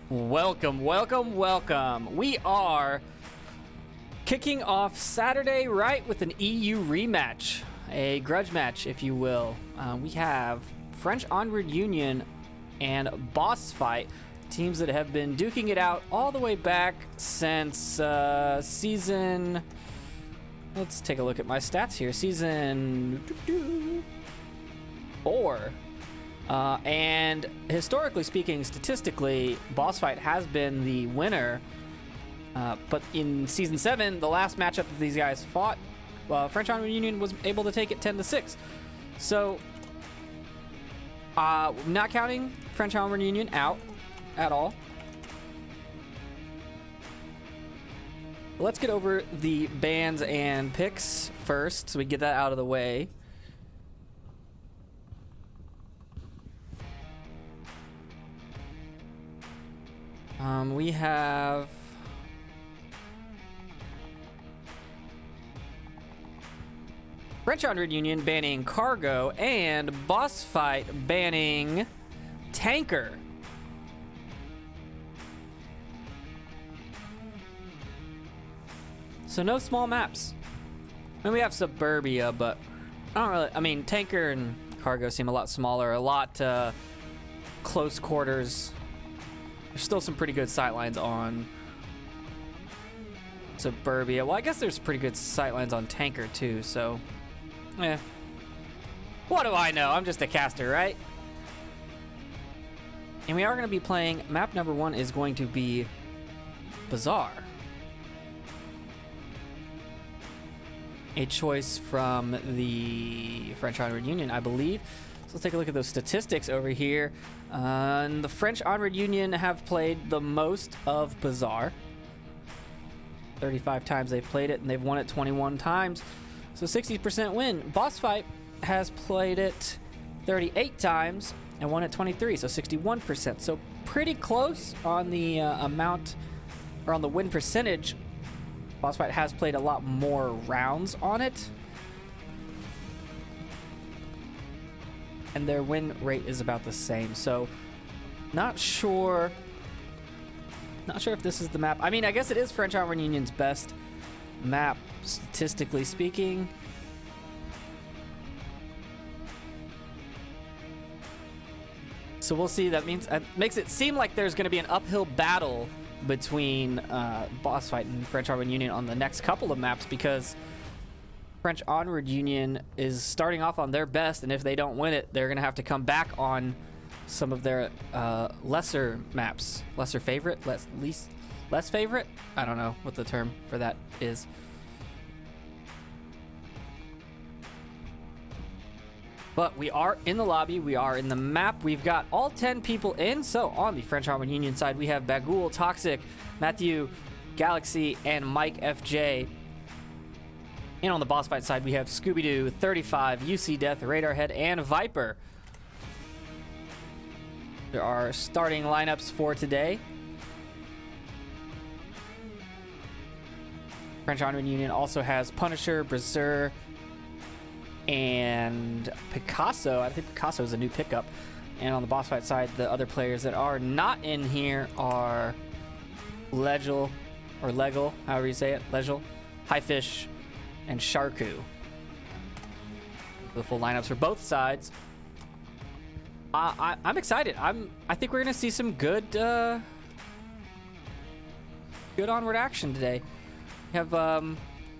Welcome, welcome, welcome. We are kicking off Saturday right with an EU rematch, a grudge match, if you will. We have French Onward Union and BossFight, teams that have been duking it out all the way back since season... Let's take a look at my stats here. Season 4. And historically speaking, statistically, BossFight has been the winner. But in Season 7, the last matchup that these guys fought, French Onward Union was able to take it 10-6. So, not counting French Onward Union out at all. Let's get over the bans and picks first, so we get that out of the way. We have French Onward Union banning Cargo and BossFight banning Tanker. So no small maps. I mean, we have Suburbia, but I mean, Tanker and Cargo seem a lot smaller, a lot close quarters. There's still some pretty good sightlines on Suburbia. Well, I guess there's pretty good sightlines on Tanker too, so what do I know? I'm just a caster, right? And we are going to be playing, map number 1 is going to be Bazaar. A choice from the French Onward Union, I believe. So let's take a look at those statistics over here. The French Onward Union have played the most of Bazaar. 35 times they've played it, and they've won it 21 times. So 60% win. BossFight has played it 38 times and won it 23, so 61%. So pretty close on the amount, or on the win percentage. BossFight has played a lot more rounds on it. And their win rate is about the same. So, not sure if this is the map. I mean, I guess it is French Onward Union's best map, statistically speaking. So we'll see. That means makes it seem like there's going to be an uphill battle between BossFight and French Onward Union on the next couple of maps, because French Onward Union is starting off on their best, and if they don't win it, they're going to have to come back on some of their lesser maps. Lesser favorite? Less favorite? I don't know what the term for that is. But we are in the lobby. We are in the map. We've got all 10 people in. So on the French Onward Union side, we have Bagul, Toxic, Matthew, Galaxy, and Mike FJ. And on the BossFight side, we have Scooby-Doo, 35, UC Death, Radarhead, and Viper. There are starting lineups for today. French Onward Union also has Punisher, Berserker, and Picasso. I think Picasso is a new pickup. And on the BossFight side, the other players that are not in here are Legel, or Legal, however you say it, Legel, Highfish, and Sharku. The full lineups for both sides. I'm excited. I think we're gonna see some good Onward action today. We have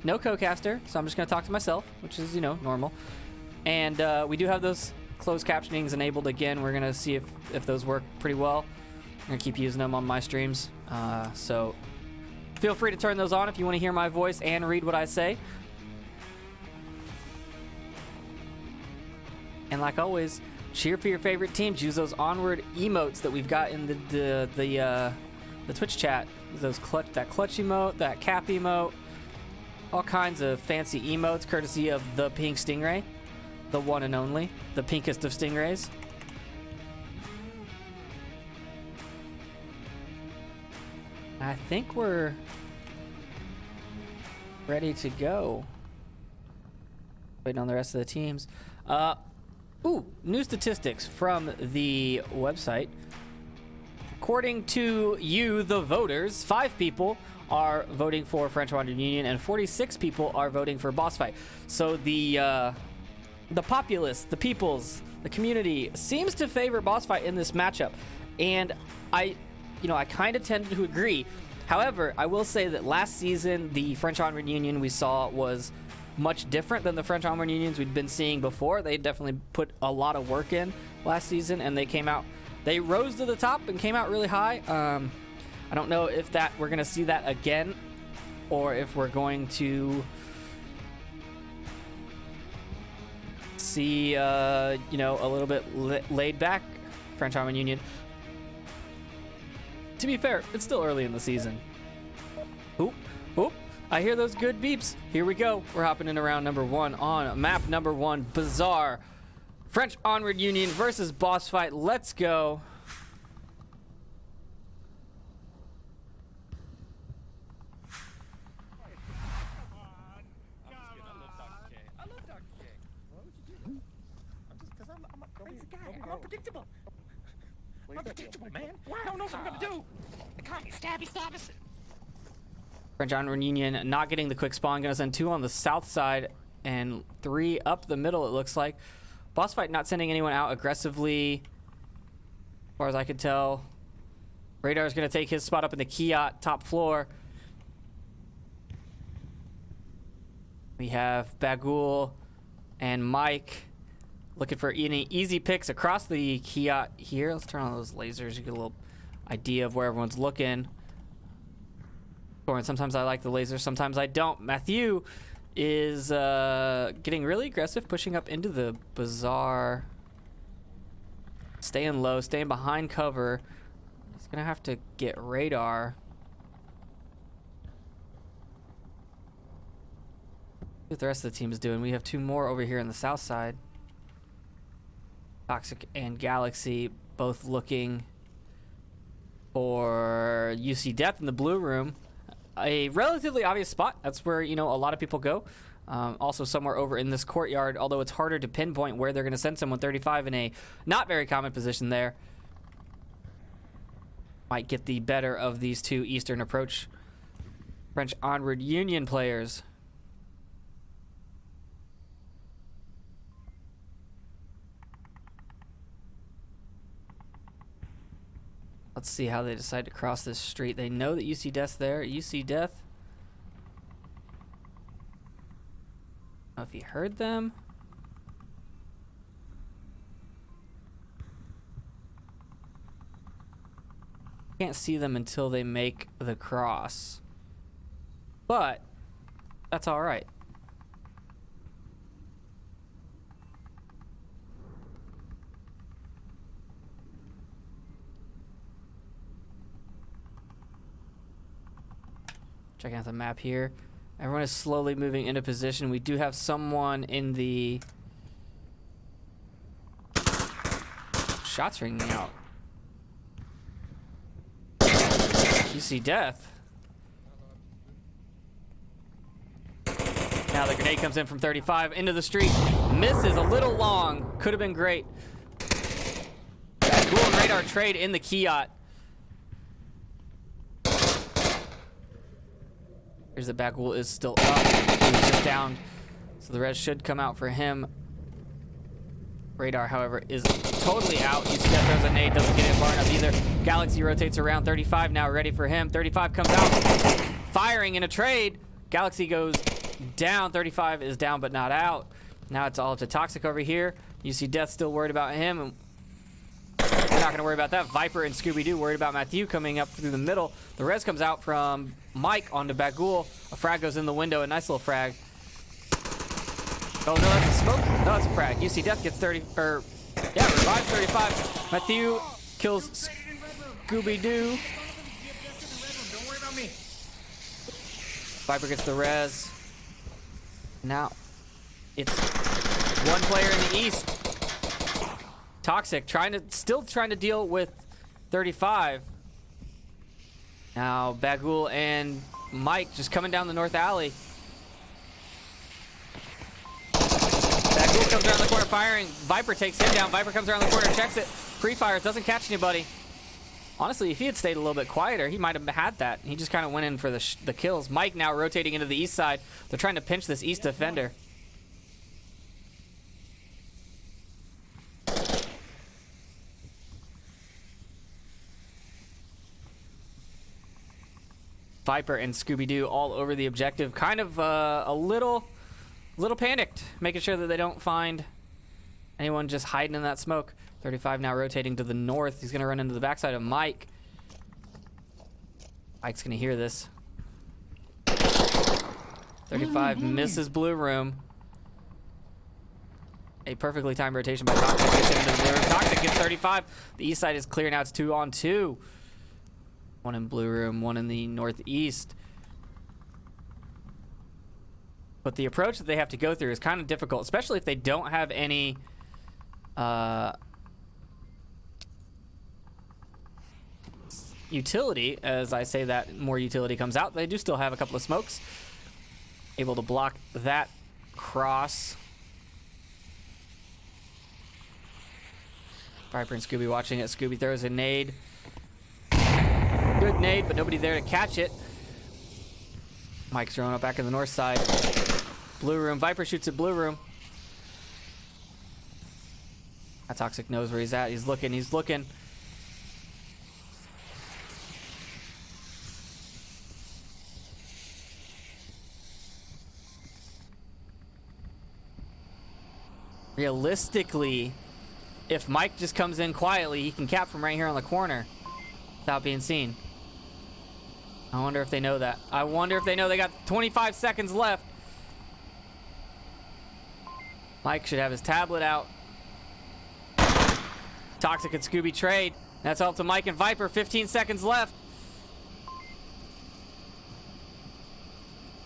no co-caster, so I'm just gonna talk to myself, which is, normal. And we do have those closed captionings enabled again. We're gonna see if those work pretty well. I'm gonna keep using them on my streams. So feel free to turn those on if you want to hear my voice and read what I say. And like always, cheer for your favorite teams. Use those Onward emotes that we've got in the Twitch chat. That clutch emote, that cap emote, all kinds of fancy emotes, courtesy of the Pink Stingray, the one and only, the pinkest of stingrays. I think we're ready to go. Waiting on the rest of the teams. New statistics from the website. according to you, the voters, 5 people are voting for French Onward Union and 46 people are voting for BossFight. So the populace, the peoples, the community seems to favor BossFight in this matchup, and I kind of tend to agree. However, I will say that last season the French Onward Union we saw was much different than the French Onward Unions we'd been seeing before. They definitely put a lot of work in last season, and they rose to the top and came out really high. I don't know if we're going to see that again, or if we're going to see, a little bit laid back French Onward Union. To be fair, it's still early in the season. Oop, oop. I hear those good beeps. Here we go. We're hopping into round number 1 on map number 1. Bizarre. French Onward Union versus BossFight. Let's go. I'm unpredictable. I'm unpredictable, man. I don't know what I'm gonna do. I can't stabby. French Onward Union not getting the quick spawn. Gonna send 2 on the south side and 3 up the middle, it looks like. BossFight not sending anyone out aggressively, as far as I could tell. Radar's gonna take his spot up in the Kiat top floor. We have Bagul and Mike looking for any easy picks across the Kiat here. Let's turn on those lasers. You get a little idea of where everyone's looking. Sometimes I like the lasers, sometimes I don't. Matthew is getting really aggressive, pushing up into the bazaar. Staying low, staying behind cover. He's gonna have to get radar. See what the rest of the team is doing. We have 2 more over here on the south side. Toxic and Galaxy both looking for UC Death in the blue room. A relatively obvious spot. That's where, a lot of people go. Also somewhere over in this courtyard, although it's harder to pinpoint where they're going to send someone. 35 in a not very common position there. Might get the better of these 2 Eastern approach French Onward Union players. Let's see how they decide to cross this street. They know that UC Death's there. UC Death. I don't know if he heard them. Can't see them until they make the cross. But that's all right. Checking out the map here. Everyone is slowly moving into position. We do have someone in the... Shots ringing out. You see Death. Now the grenade comes in from 35 into the street. Misses a little long. Could have been great. Cool and radar trade in the Kiat. Here's the Bagul is still up. He's just down. So the res should come out for him. Radar, however, is totally out. UC Death throws a nade, doesn't get it far enough either. Galaxy rotates around. 35 now ready for him. 35 comes out. Firing in a trade. Galaxy goes down. 35 is down but not out. Now it's all up to Toxic over here. UC Death still worried about him. And we're not going to worry about that. Viper and Scooby-Doo worried about Matthew coming up through the middle. The res comes out from Mike onto Bagul. A frag goes in the window. A nice little frag. Oh, no, that's a smoke. No, that's a frag. UC Death gets 30, revives 35. Matthew kills Scooby-Doo. Don't worry about me. Viper gets the res. Now, it's 1 player in the east. Toxic still trying to deal with 35. Now Bagul and Mike just coming down the north alley. Bagul comes around the corner firing. Viper takes him down. Viper comes around the corner, checks it. Pre-fires, doesn't catch anybody. Honestly, if he had stayed a little bit quieter, he might have had that. He just kind of went in for the kills. Mike now rotating into the east side. They're trying to pinch this east defender. Viper and Scooby-Doo all over the objective. Kind of a little panicked, making sure that they don't find anyone just hiding in that smoke. 35 now rotating to the north. He's going to run into the backside of Mike. Mike's going to hear this. 35 misses blue room. A perfectly timed rotation by Toxic gets him into the blue room. Toxic gets 35. The east side is clear now. It's 2-on-2. One in blue room, one in the northeast. But the approach that they have to go through is kind of difficult, especially if they don't have any utility. As I say that, more utility comes out. They do still have a couple of smokes. Able to block that cross. Viper and Scooby watching it. Scooby throws a nade. Good nade, but nobody there to catch it. Mike's throwing up back in the north side. Blue room. Viper shoots at blue room. That Toxic knows where he's at. He's looking. He's looking. Realistically, if Mike just comes in quietly, he can cap from right here on the corner without being seen. I wonder if they know that. I wonder if they know they got 25 seconds left. Mike should have his tablet out. Toxic and Scooby trade. That's all to Mike and Viper. 15 seconds left.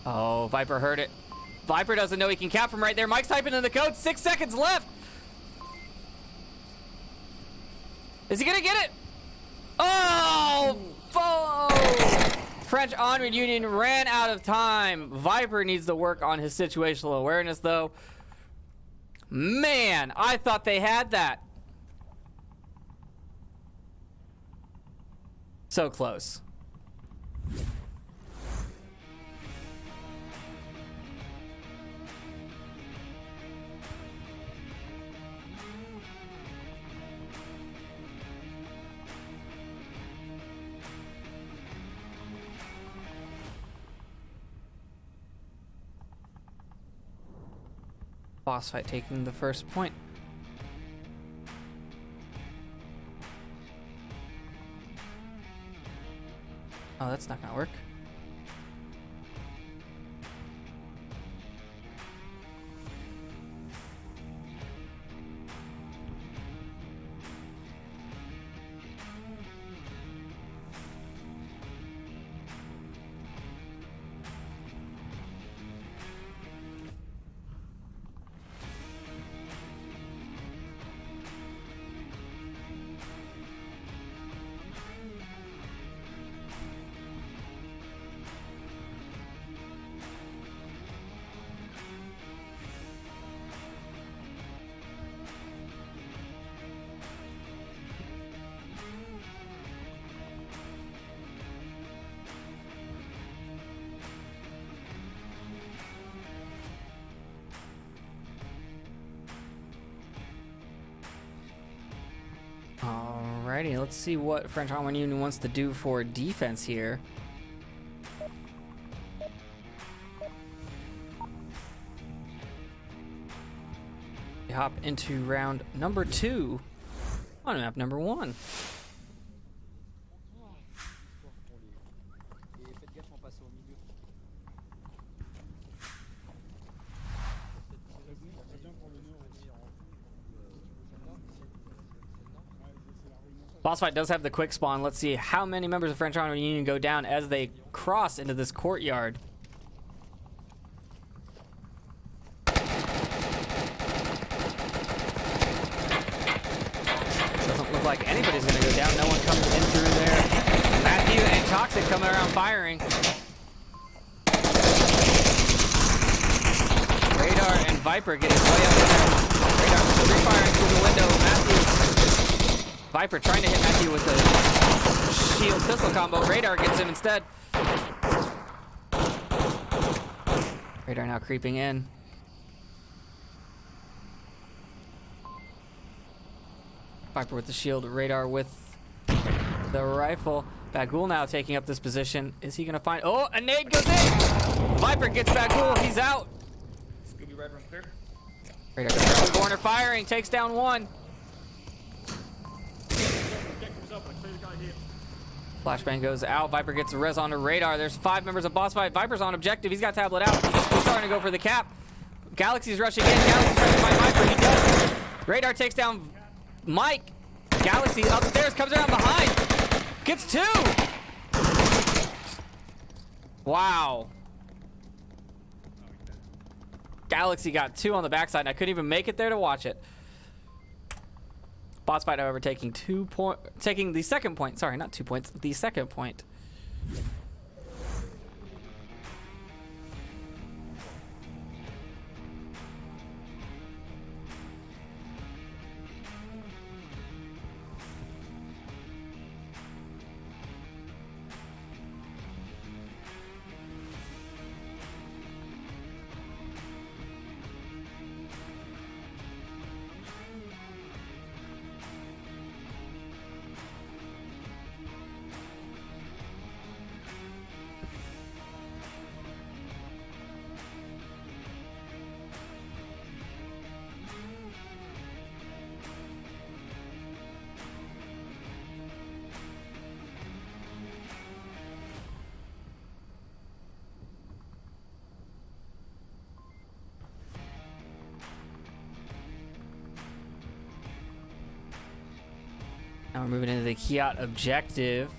Oh, Viper heard it. Viper doesn't know he can cap from right there. Mike's typing in the code. 6 seconds left. Is he gonna get it? Oh! French Onward Union ran out of time. Viper needs to work on his situational awareness, though. Man, I thought they had that. So close. BossFight taking the first point. Oh, that's not gonna work. Alrighty, let's see what French Onward Union wants to do for defense here. We hop into round number 2 on map number 1. BossFight does have the quick spawn. Let's see how many members of French Onward Union go down as they cross into this courtyard. Doesn't look like anybody's going to go down. No one comes in through there. Matthew and Toxic coming around firing. Radar and Viper getting way up in there. Radar free firing through the window. Matthew. Viper trying to hit Matthew with the shield pistol combo. Radar gets him instead. Radar now creeping in. Viper with the shield, Radar with the rifle. Bagul now taking up this position. Is he gonna find? Oh, a nade goes in. Viper gets Bagul. He's out. Scooby red room clear. Radar goes around the corner, firing, takes down one. Objective's up. I clear the guy here. Flashbang goes out. Viper gets a res onto Radar. There's 5 members of BossFight. Viper's on objective. He's got tablet out. He's starting to go for the cap. Galaxy's rushing in. Galaxy's trying to find Viper. He does. Radar takes down Mike. Galaxy upstairs, comes around behind. Gets 2. Wow. Galaxy got 2 on the backside, and I couldn't even make it there to watch it. BossFight, however, taking the second point. Sorry, not 2 points. The second point. Now we're moving into the Kiat objective.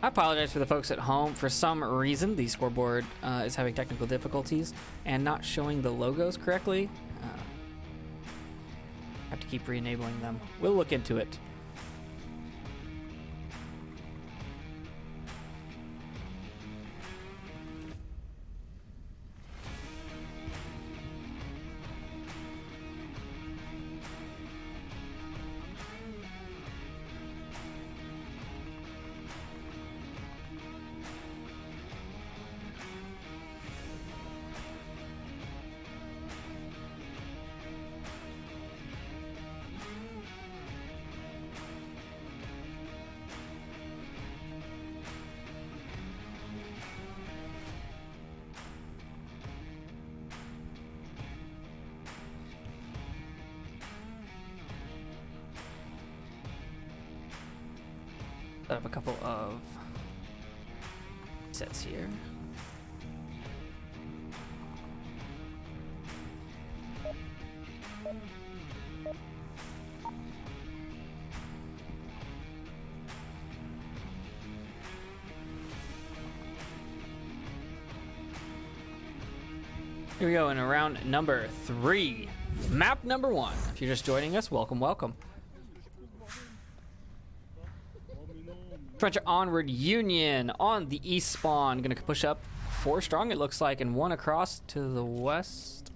I apologize for the folks at home. For some reason, the scoreboard is having technical difficulties and not showing the logos correctly. Have to keep re-enabling them. We'll look into it. Set up a couple of sets here. Here we go in round number 3. Map number 1. If you're just joining us, welcome, welcome. French Onward Union on the east spawn. Gonna push up 4 strong, it looks like, and 1 across to the west.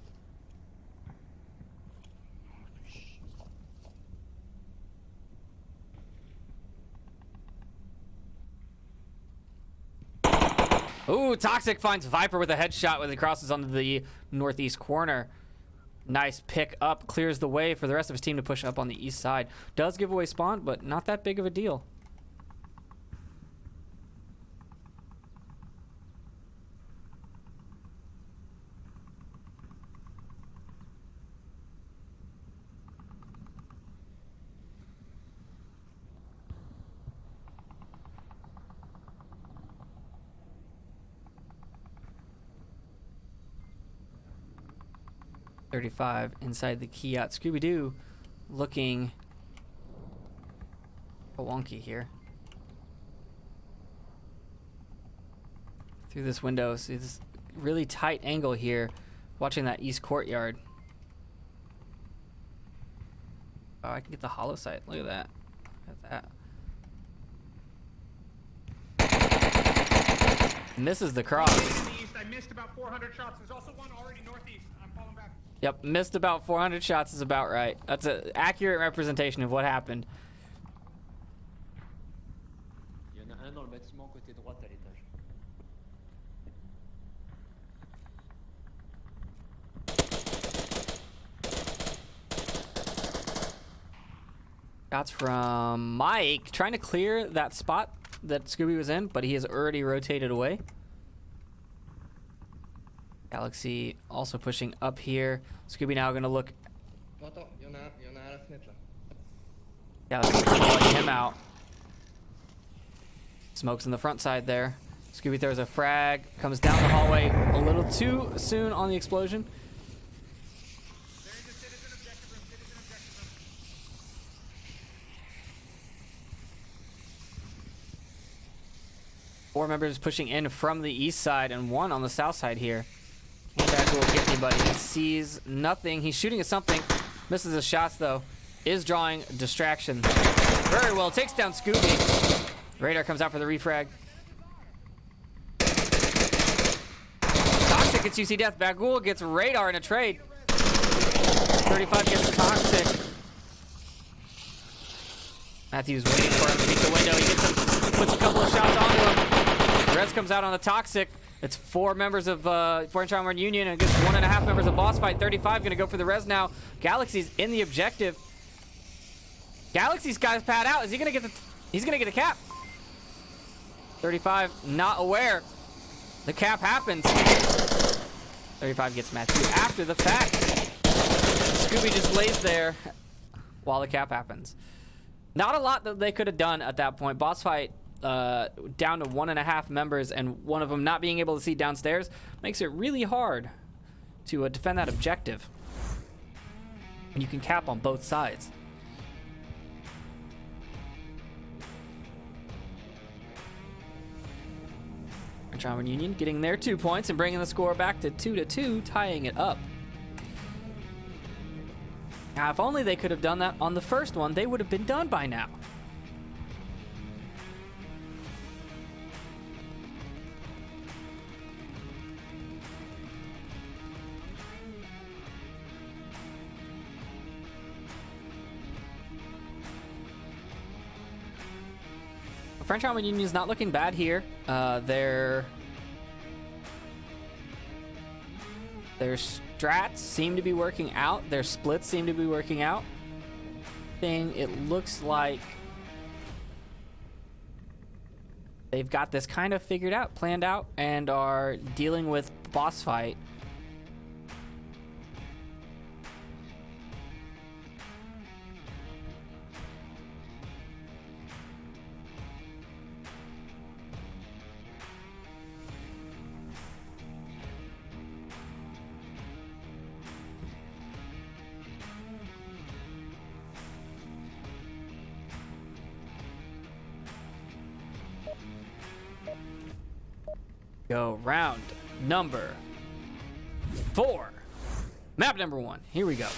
Ooh, Toxic finds Viper with a headshot when he crosses onto the northeast corner. Nice pick up, clears the way for the rest of his team to push up on the east side. Does give away spawn, but not that big of a deal. .35 inside the Kiat. Scooby-Doo looking wonky here. Through this window, see this really tight angle here, watching that east courtyard. Oh, I can get the hollow sight. Look at that. Look at that. Misses the cross. I missed about 400 shots. There's also one already northeast. I'm falling back. Yep, missed about 400 shots is about right. That's an accurate representation of what happened. dans le bâtiment côté droite à l'étage. Shots from Mike, trying to clear that spot that Scooby was in, but he has already rotated away. Galaxy also pushing up here. Scooby now gonna look. Attends, il y en a un à la fenêtre là. Galaxy calling him out. Smokes in the front side there. Scooby throws a frag, comes down the hallway a little too soon on the explosion. Four members pushing in from the east side and one on the south side here. Can't back will get anybody. He sees nothing. He's shooting at something. Misses his shots though. Is drawing distraction. Very well. Takes down Scooby. Radar comes out for the refrag. Toxic gets UC Death. Bagul gets Radar in a trade. 35 gets Toxic. Matthew's waiting for him to beat the window. He gets him. Puts a couple of shots onto him. Rez comes out on the Toxic. It's four members of French Onward Union against 1.5 members of BossFight. 35 gonna go for the Rez now. Galaxy's in the objective. Galaxy's guys pad out. Is he gonna get the? He's gonna get the cap. 35 not aware. The cap happens. 35 gets Matthew after the fact. Scooby just lays there while the cap happens. Not a lot that they could have done at that point. BossFight down to 1.5 members, and one of them not being able to see downstairs makes it really hard to defend that objective. And you can cap on both sides. French Onward Union getting their 2 points and bringing the score back to 2-2, tying it up. Now, if only they could have done that on the first one, they would have been done by now. French Onward Union is not looking bad here. Their strats seem to be working out. Their splits seem to be working out. It looks like they've got this kind of figured out, planned out, and are dealing with BossFight. Go round number 4. Map number 1. Here we go.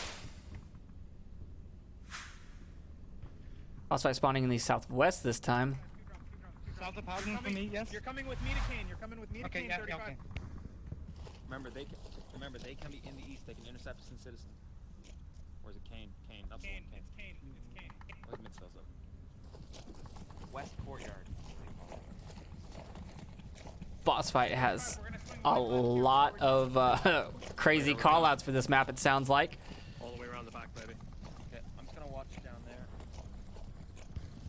BossFight spawning in the southwest this time. South of housing for me, yes. You're coming with me to Kane. You're coming with me to Kane. 35. Okay. Remember, they can be in the east. They can intercept us in Citizen. Or is it Kane? Kane. That's Kane. the one. It's Kane. It's Kane. Where's Midcells up? West Courtyard. BossFight has a lot of crazy callouts for this map, it sounds like. All the way around the back, baby. Okay, I'm just gonna watch down there.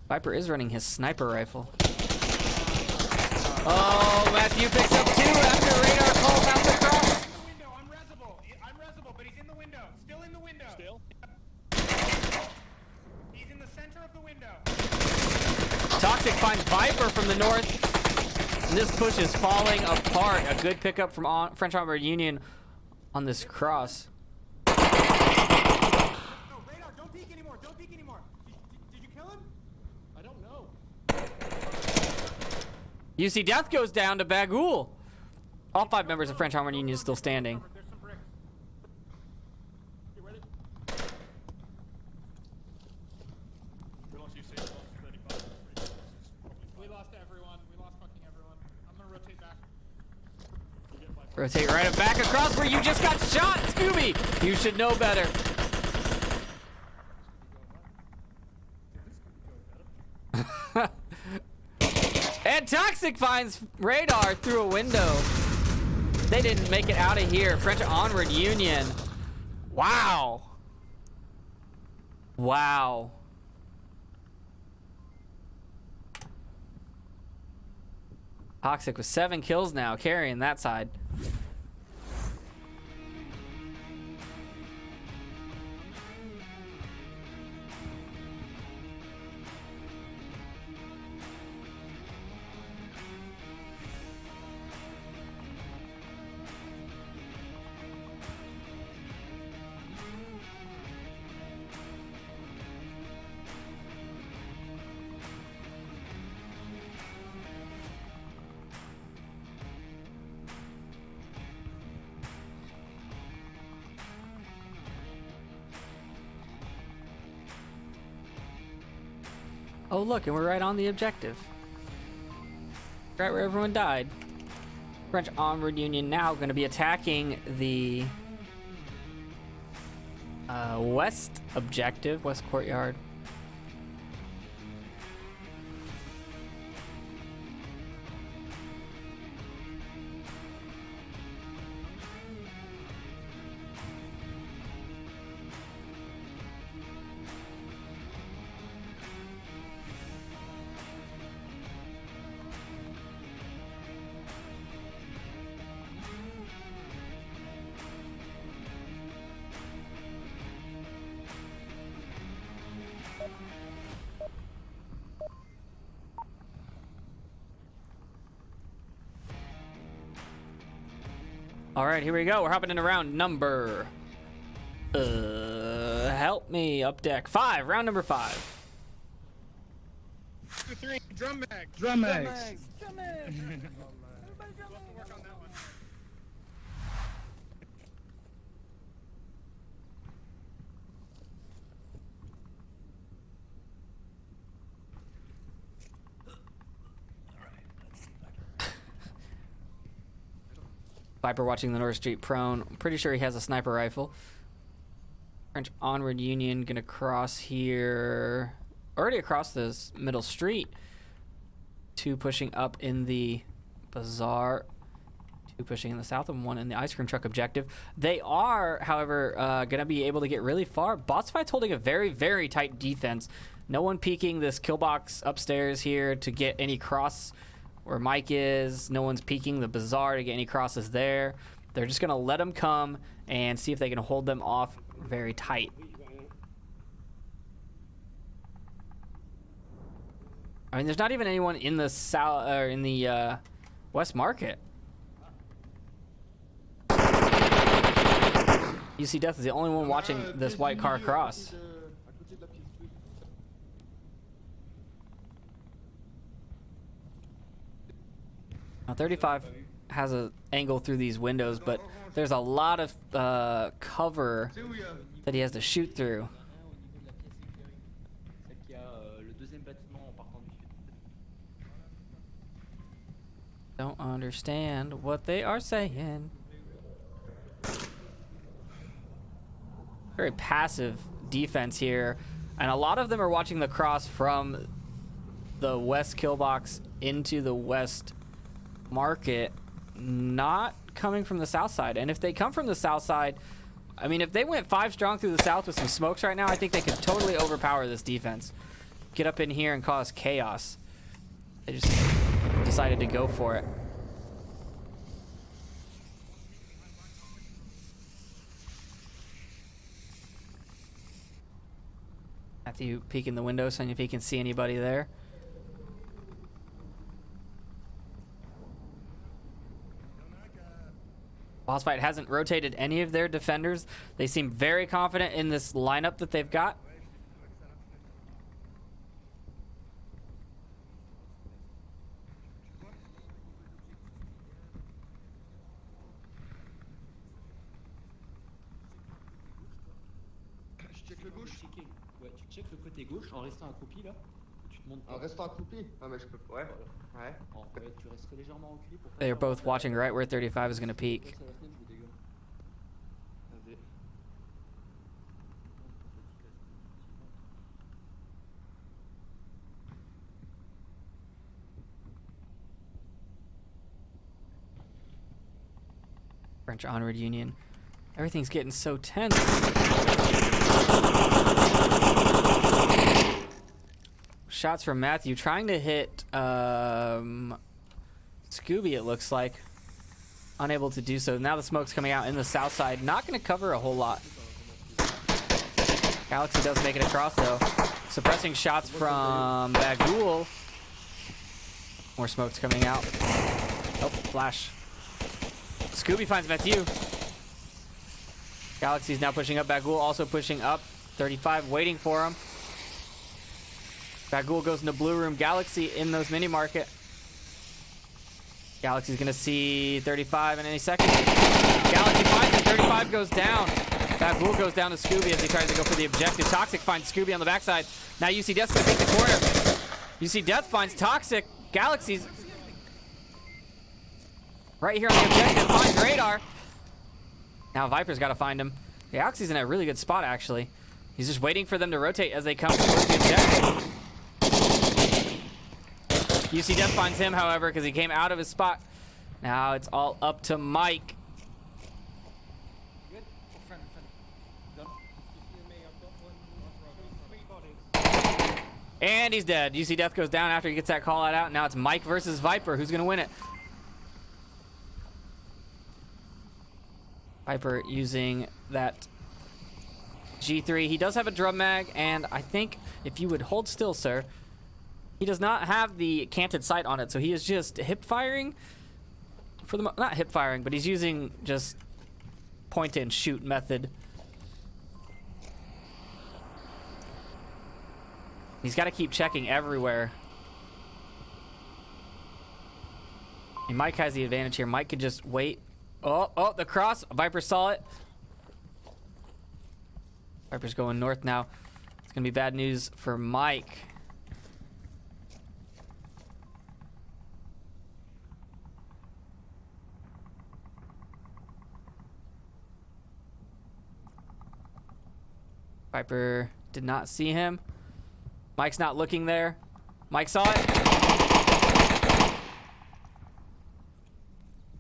Viper is running his sniper rifle. Oh, Matthew picks up 2 after Radar calls out the cross. I'm resible, but he's in the window. Still in the window. Still? He's in the center of the window. Toxic finds Viper from the north. And this push is falling apart. A good pickup from French Onward Union on this cross. No, Radar, don't peek anymore. Don't peek anymore. Did you kill him? I don't know. UC Death goes down to Bagul. All 5 members of French Onward Union still standing. There's some bricks. You ready? We lost UC. We lost everyone. We lost fucking everyone. I'm gonna rotate back. Rotate right back across where you just got shot, Scooby. You should know better. And Toxic finds radar through a window. They didn't make it out of here. French Onward Union. Wow. Wow. Toxic with 7 kills now, carrying that side. Oh look, and we're right on the objective. Right where everyone died. French Onward Union now going to be attacking the west objective, west courtyard. All right, here we go. We're hopping into round number. Help me up deck 5. Round number 5. 2, 3, drum mag. Drum mags. Drum mag. Everybody drum mag. Work on that one. Viper watching the North Street prone. I'm pretty sure he has a sniper rifle. French Onward Union gonna cross here. Already across this middle street. 2 pushing up in the bazaar. 2 pushing in the south and 1 in the ice cream truck objective. They are, however, gonna be able to get really far. BossFight's holding a very, very tight defense. No one peeking this kill box upstairs here to get any cross where Mike is. No one's peeking the bazaar to get any crosses there. They're just gonna let them come and see if they can hold them off very tight. I mean, there's not even anyone in the south or in the West Market. UC Death is the only one watching this white car cross. Now 35 has an angle through these windows, but there's a lot of cover that he has to shoot through. Don't understand what they are saying. Very passive defense here, and a lot of them are watching the cross from the west kill box into the west market, not coming from the south side. And if they come from the south side, I mean, if they went 5 strong through the south with some smokes right now, I think they could totally overpower this defense. Get up in here and cause chaos. They just decided to go for it. Matthew peeking the window, seeing if he can see anybody there. BossFight hasn't rotated any of their defenders. They seem very confident in this lineup that they've got. Je check le gauche. Ouais, tu checkes le côté gauche en restant accroupi là. Et tu te montes. En restant accroupi. Ah mais je peux. Ouais. Ouais. Ouais, tu restes légèrement reculé pour pas. They're both watching right where 35 is going to peek. Passe à la fenêtre, je le dégage. Vas-y. French Onward Union. Everything's getting so tense. Shots from Matthew trying to hit Scooby, it looks like. Unable to do so. Now the smoke's coming out in the south side. Not going to cover a whole lot. Galaxy does make it across, though. Suppressing shots from Bagul. More smoke's coming out. Oh, flash. Scooby finds Matthew. Galaxy's now pushing up. Bagul also pushing up. 35 waiting for him. Bagul goes into blue room. Galaxy in those mini market. Galaxy's gonna see 35 in any second. Galaxy finds it. 35 goes down. Bagul goes down to Scooby as he tries to go for the objective. Toxic finds Scooby on the backside. Now UC Death's gonna take the corner. UC Death finds Toxic. Galaxy's right here on the objective. Finds Radar. Now Viper's gotta find him. Galaxy's in a really good spot, actually. He's just waiting for them to rotate as they come towards the objective. UC Death finds him, however, because he came out of his spot. Now it's all up to Mike. And he's dead. UC Death goes down after he gets that call out. Now it's Mike versus Viper. Who's going to win it? Viper using that G3. He does have a drum mag, and I think if you would hold still, sir, he does not have the canted sight on it, so he is just hip firing. Not hip firing, but he's using just point and shoot method. He's got to keep checking everywhere. And Mike has the advantage here. Mike could just wait. Oh, the cross. Viper saw it. Viper's going north now. It's going to be bad news for Mike. Viper did not see him. Mike's not looking there. Mike saw it.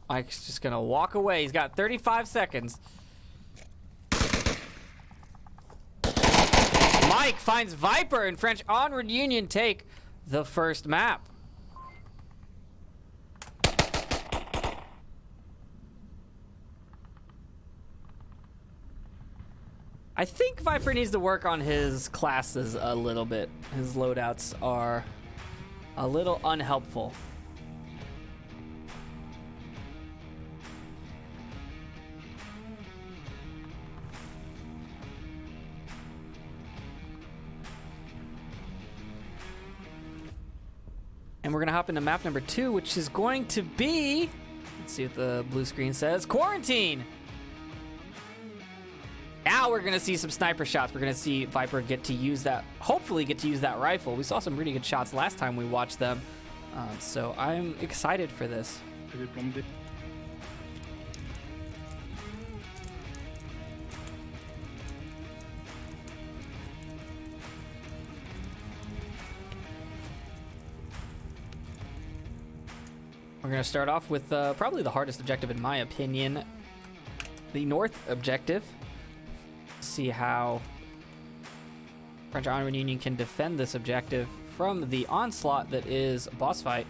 Mike's just gonna walk away. He's got 35 seconds. Mike finds Viper, and French Onward Union take the first map. I think Viper needs to work on his classes a little bit. His loadouts are a little unhelpful. And we're gonna hop into map number 2, which is going to be, let's see what the blue screen says, Quarantine. Now we're gonna see some sniper shots. We're gonna see Viper get to use that, hopefully get to use that rifle. We saw some really good shots last time we watched them. So I'm excited for this. We're gonna start off with probably the hardest objective in my opinion, the north objective. See how French Onward Union can defend this objective from the onslaught that is BossFight.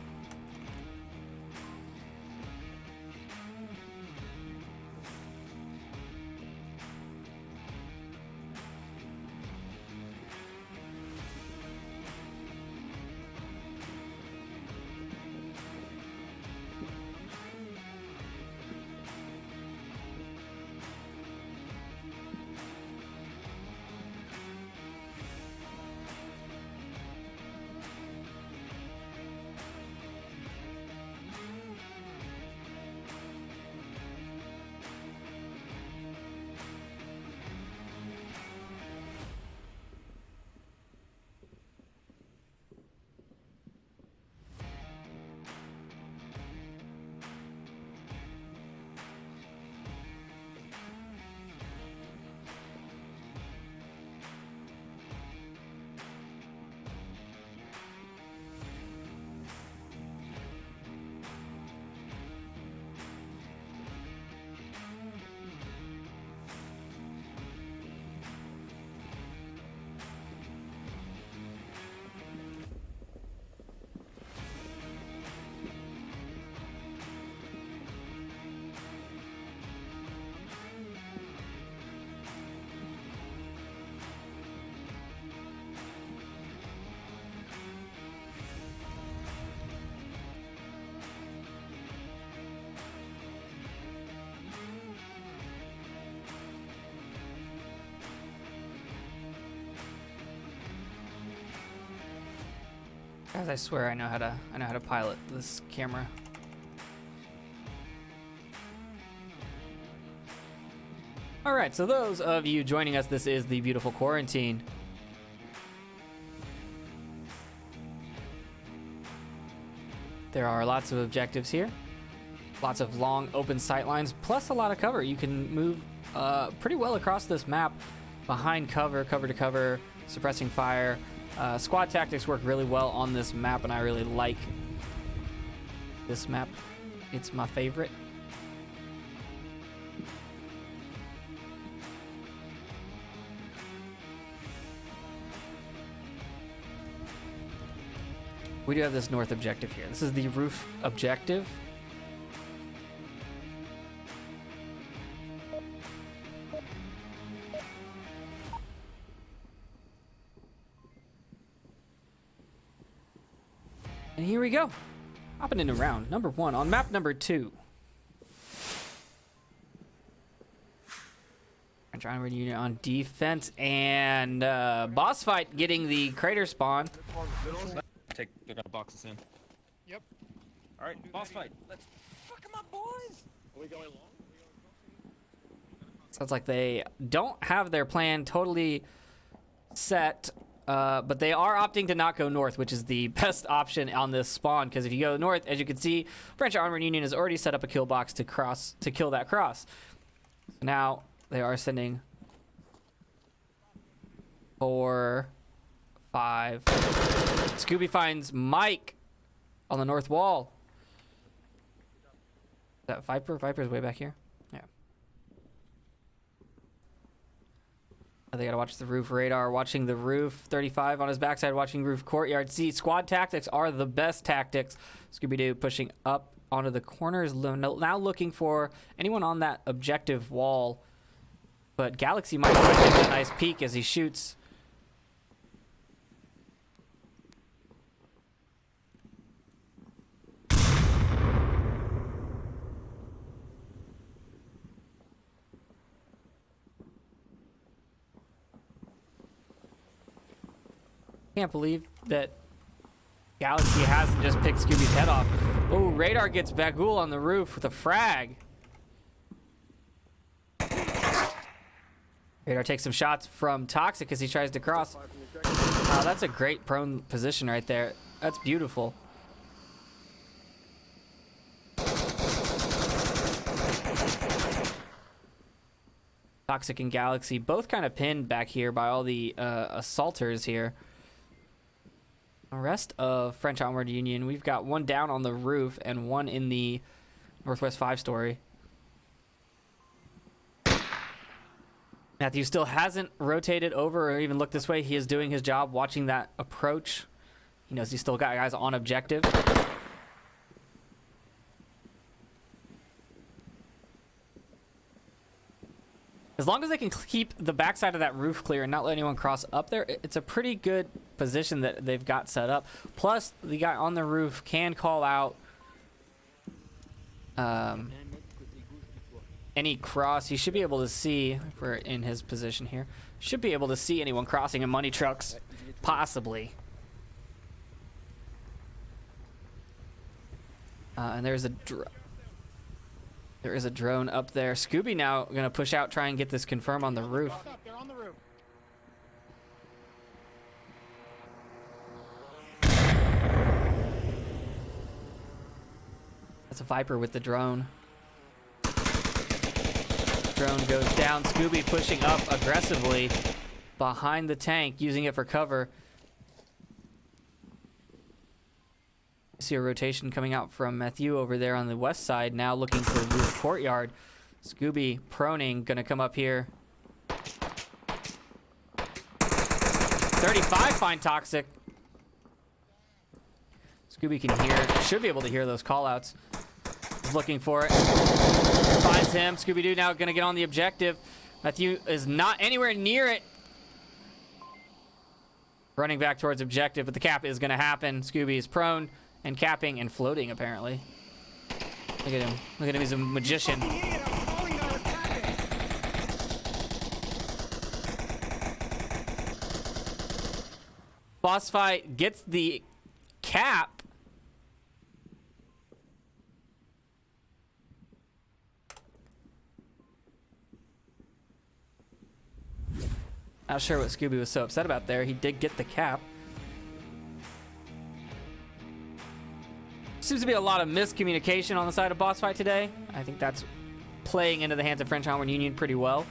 Guys, I swear I know how to pilot this camera. All right, so those of you joining us, this is the beautiful quarantine. There are lots of objectives here, lots of long open sight lines, plus a lot of cover. You can move pretty well across this map, behind cover, cover to cover, suppressing fire. Squad tactics work really well on this map, and I really like this map. It's my favorite. We do have this north objective here. This is the roof objective. And here we go. Hopping into round number 1 on map number 2. Onward unit on defense, and BossFight getting the crater spawn. They're gonna box us in. Yep. All right, boss fight. Let's fuck them up, boys. Are we going long? Sounds like they don't have their plan totally set, but they are opting to not go north, which is the best option on this spawn, because if you go north, as you can see, French Onward Union has already set up a kill box to kill that cross. Now they are sending 4, 5. Scooby finds Mike on the north wall. Is that Viper? Viper's way back here. Yeah. They gotta watch the roof. Radar watching the roof. 35 on his backside watching roof courtyard. See, squad tactics are the best tactics. Scooby-Doo pushing up onto the corners. Now looking for anyone on that objective wall. But Galaxy might get a nice peek as he shoots. Can't believe that Galaxy hasn't just picked Scooby's head off. Oh, Radar gets Bagul on the roof with a frag. Radar takes some shots from Toxic as he tries to cross. Wow, that's a great prone position right there. That's beautiful. Toxic and Galaxy both kind of pinned back here by all the assaulters here. The rest of French Onward Union, we've got one down on the roof and one in the Northwest 5-story. Matthew still hasn't rotated over or even looked this way. He is doing his job watching that approach. He knows he's still got guys on objective. As long as they can keep the backside of that roof clear and not let anyone cross up there, it's a pretty good position that they've got set up. Plus, the guy on the roof can call out any cross. You should be able to see, if we're in his position here, should be able to see anyone crossing in money trucks, possibly. And there's a drone up there. Scooby now gonna push out, try and get this confirm on the roof. They're on the roof. That's a Viper with the drone. Drone goes down. Scooby pushing up aggressively behind the tank, using it for cover. I see a rotation coming out from Matthew over there on the west side, now looking for roof courtyard. Scooby proning, gonna come up here. 35 find Toxic. Scooby can hear, should be able to hear those callouts. He's looking for it. Finds him. Scooby-Doo now gonna get on the objective. Matthew is not anywhere near it. Running back towards objective, but the cap is gonna happen. Scooby is prone and capping and floating, apparently. Look at him. Look at him. He's a magician. BossFight gets the cap. Not sure what Scooby was so upset about there. He did get the cap. Seems to be a lot of miscommunication on the side of BossFight today. I think that's playing into the hands of French Onward Union pretty well.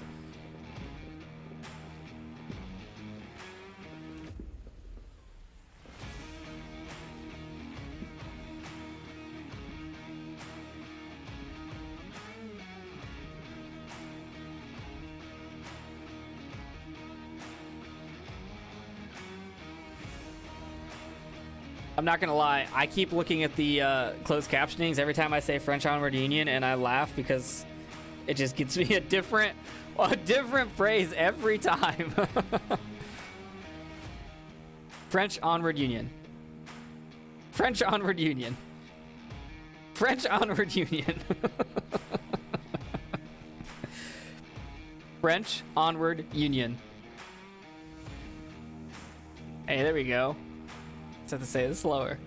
I'm not gonna lie, I keep looking at the closed captionings every time I say French Onward Union, and I laugh because it just gets me a different phrase every time. French Onward Union. French Onward Union. French Onward Union. French Onward Union. Hey, there we go. Just have to say it slower.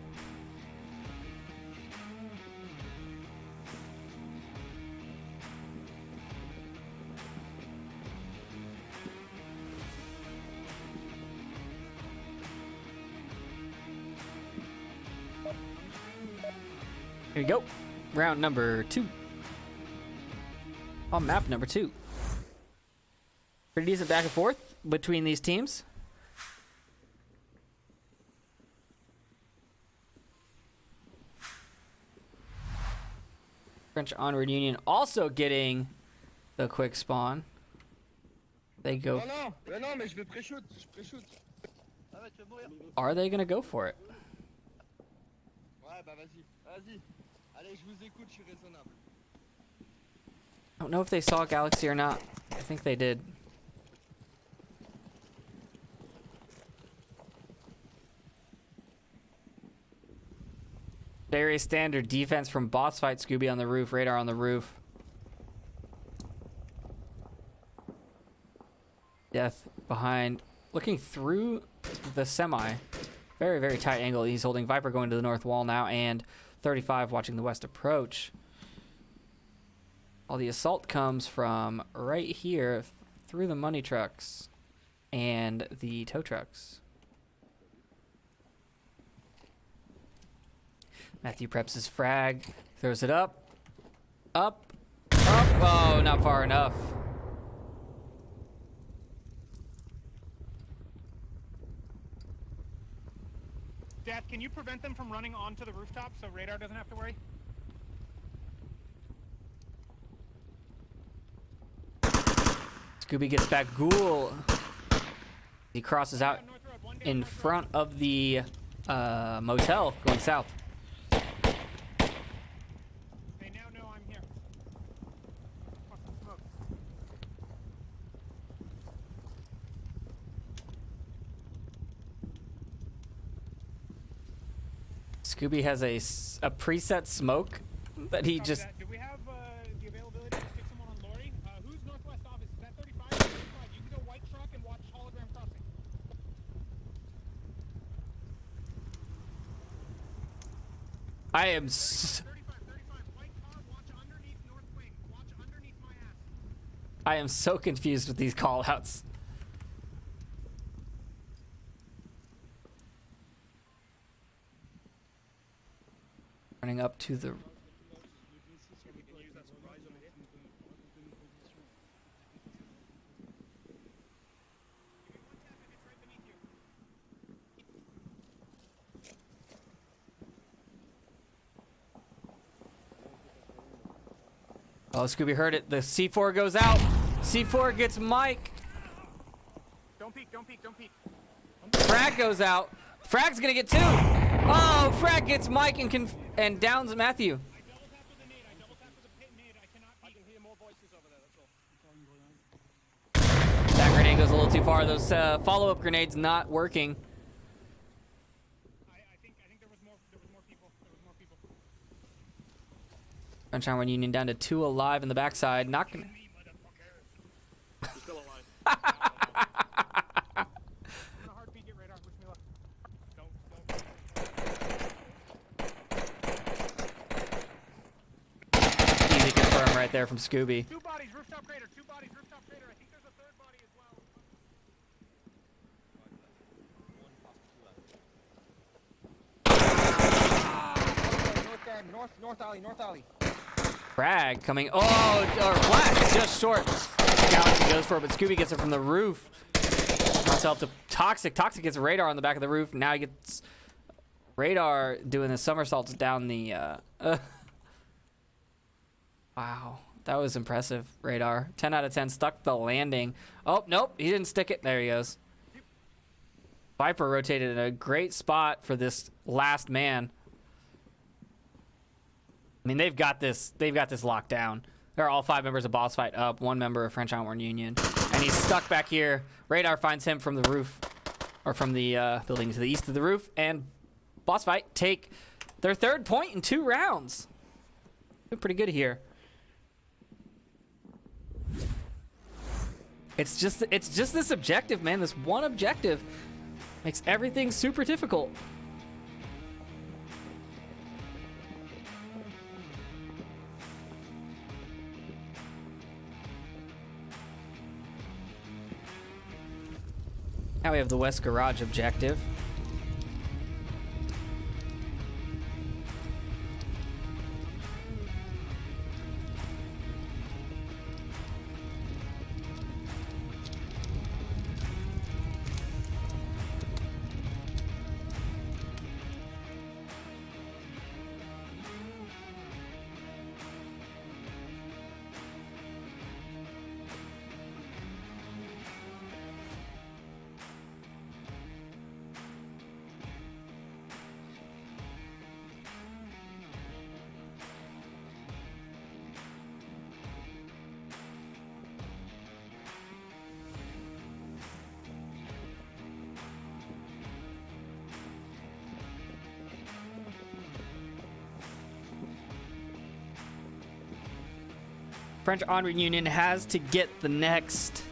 Here we go. Round number 2. On map number 2. Pretty decent back and forth between these teams. French Onward Union also getting the quick spawn. They go. Non, mais je vais pré-shoot, Are they gonna go for it? Ouais, bah vas-y. Allez, je vous écoute, je suis raisonnable. I don't know if they saw Galaxy or not. I think they did. Very standard defense from BossFight. Scooby on the roof, Radar on the roof. Death behind, looking through the semi. Very, very tight angle. He's holding Viper going to the north wall now, and 35 watching the west approach. All the assault comes from right here through the money trucks and the tow trucks. Matthew preps his frag, throws it up. Oh, not far enough. Death, can you prevent them from running onto the rooftop so Radar doesn't have to worry? Scooby gets back Ghoul. He crosses out in front of the motel going south. They now know I'm here. Fucking smoke. Scooby has a preset smoke that he just... Do we have the availability to stick someone on Lori? Who's northwest office? Is that 35? 35? You can go white truck and watch hologram crossing. I am 35, white car, watch underneath north wing. Watch underneath my ass. I am so confused with these callouts. Running up to the... Oh, Scooby heard it. The C4 goes out. C4 gets Mike. Don't peek, don't peek, don't peek. Frag goes out. Frag's gonna get 2. Oh, Frag gets Mike and downs Matthew. I double tap with a nade. I double tap with a pit nade. I cannot peek. I can hear more voices over there, that's all. That grenade goes a little too far. Those follow-up grenades not working. I think there was more people. French Onward Union down to 2 alive in the backside. Not gonna... Still alive. I'm gonna hard peek it, Radar. Wish me luck. Don't. right there from Scooby. 2 bodies, rooftop crater. 2 bodies, rooftop crater. I think there's a 3rd body as well. North alley, north alley. Frag coming. Oh, or flash just short. Galaxy goes for it, but Scooby gets it from the roof. Wants help to Toxic. Toxic gets Radar on the back of the roof. Now he gets Radar doing the somersaults down the. Wow, that was impressive. Radar 10 out of 10. Stuck the landing. Oh nope, he didn't stick it. There he goes. Viper rotated in a great spot for this last man. I mean, they've got this locked down. They're all 5 members of BossFight up, 1 member of French Onward Union, and he's stuck back here. Radar finds him from the roof, or from the building to the east of the roof, and BossFight take their 3rd point in 2 rounds. Doing pretty good here. It's just this objective, man. This one objective makes everything super difficult. Now we have the West Garage objective. French Onward Union has to get the next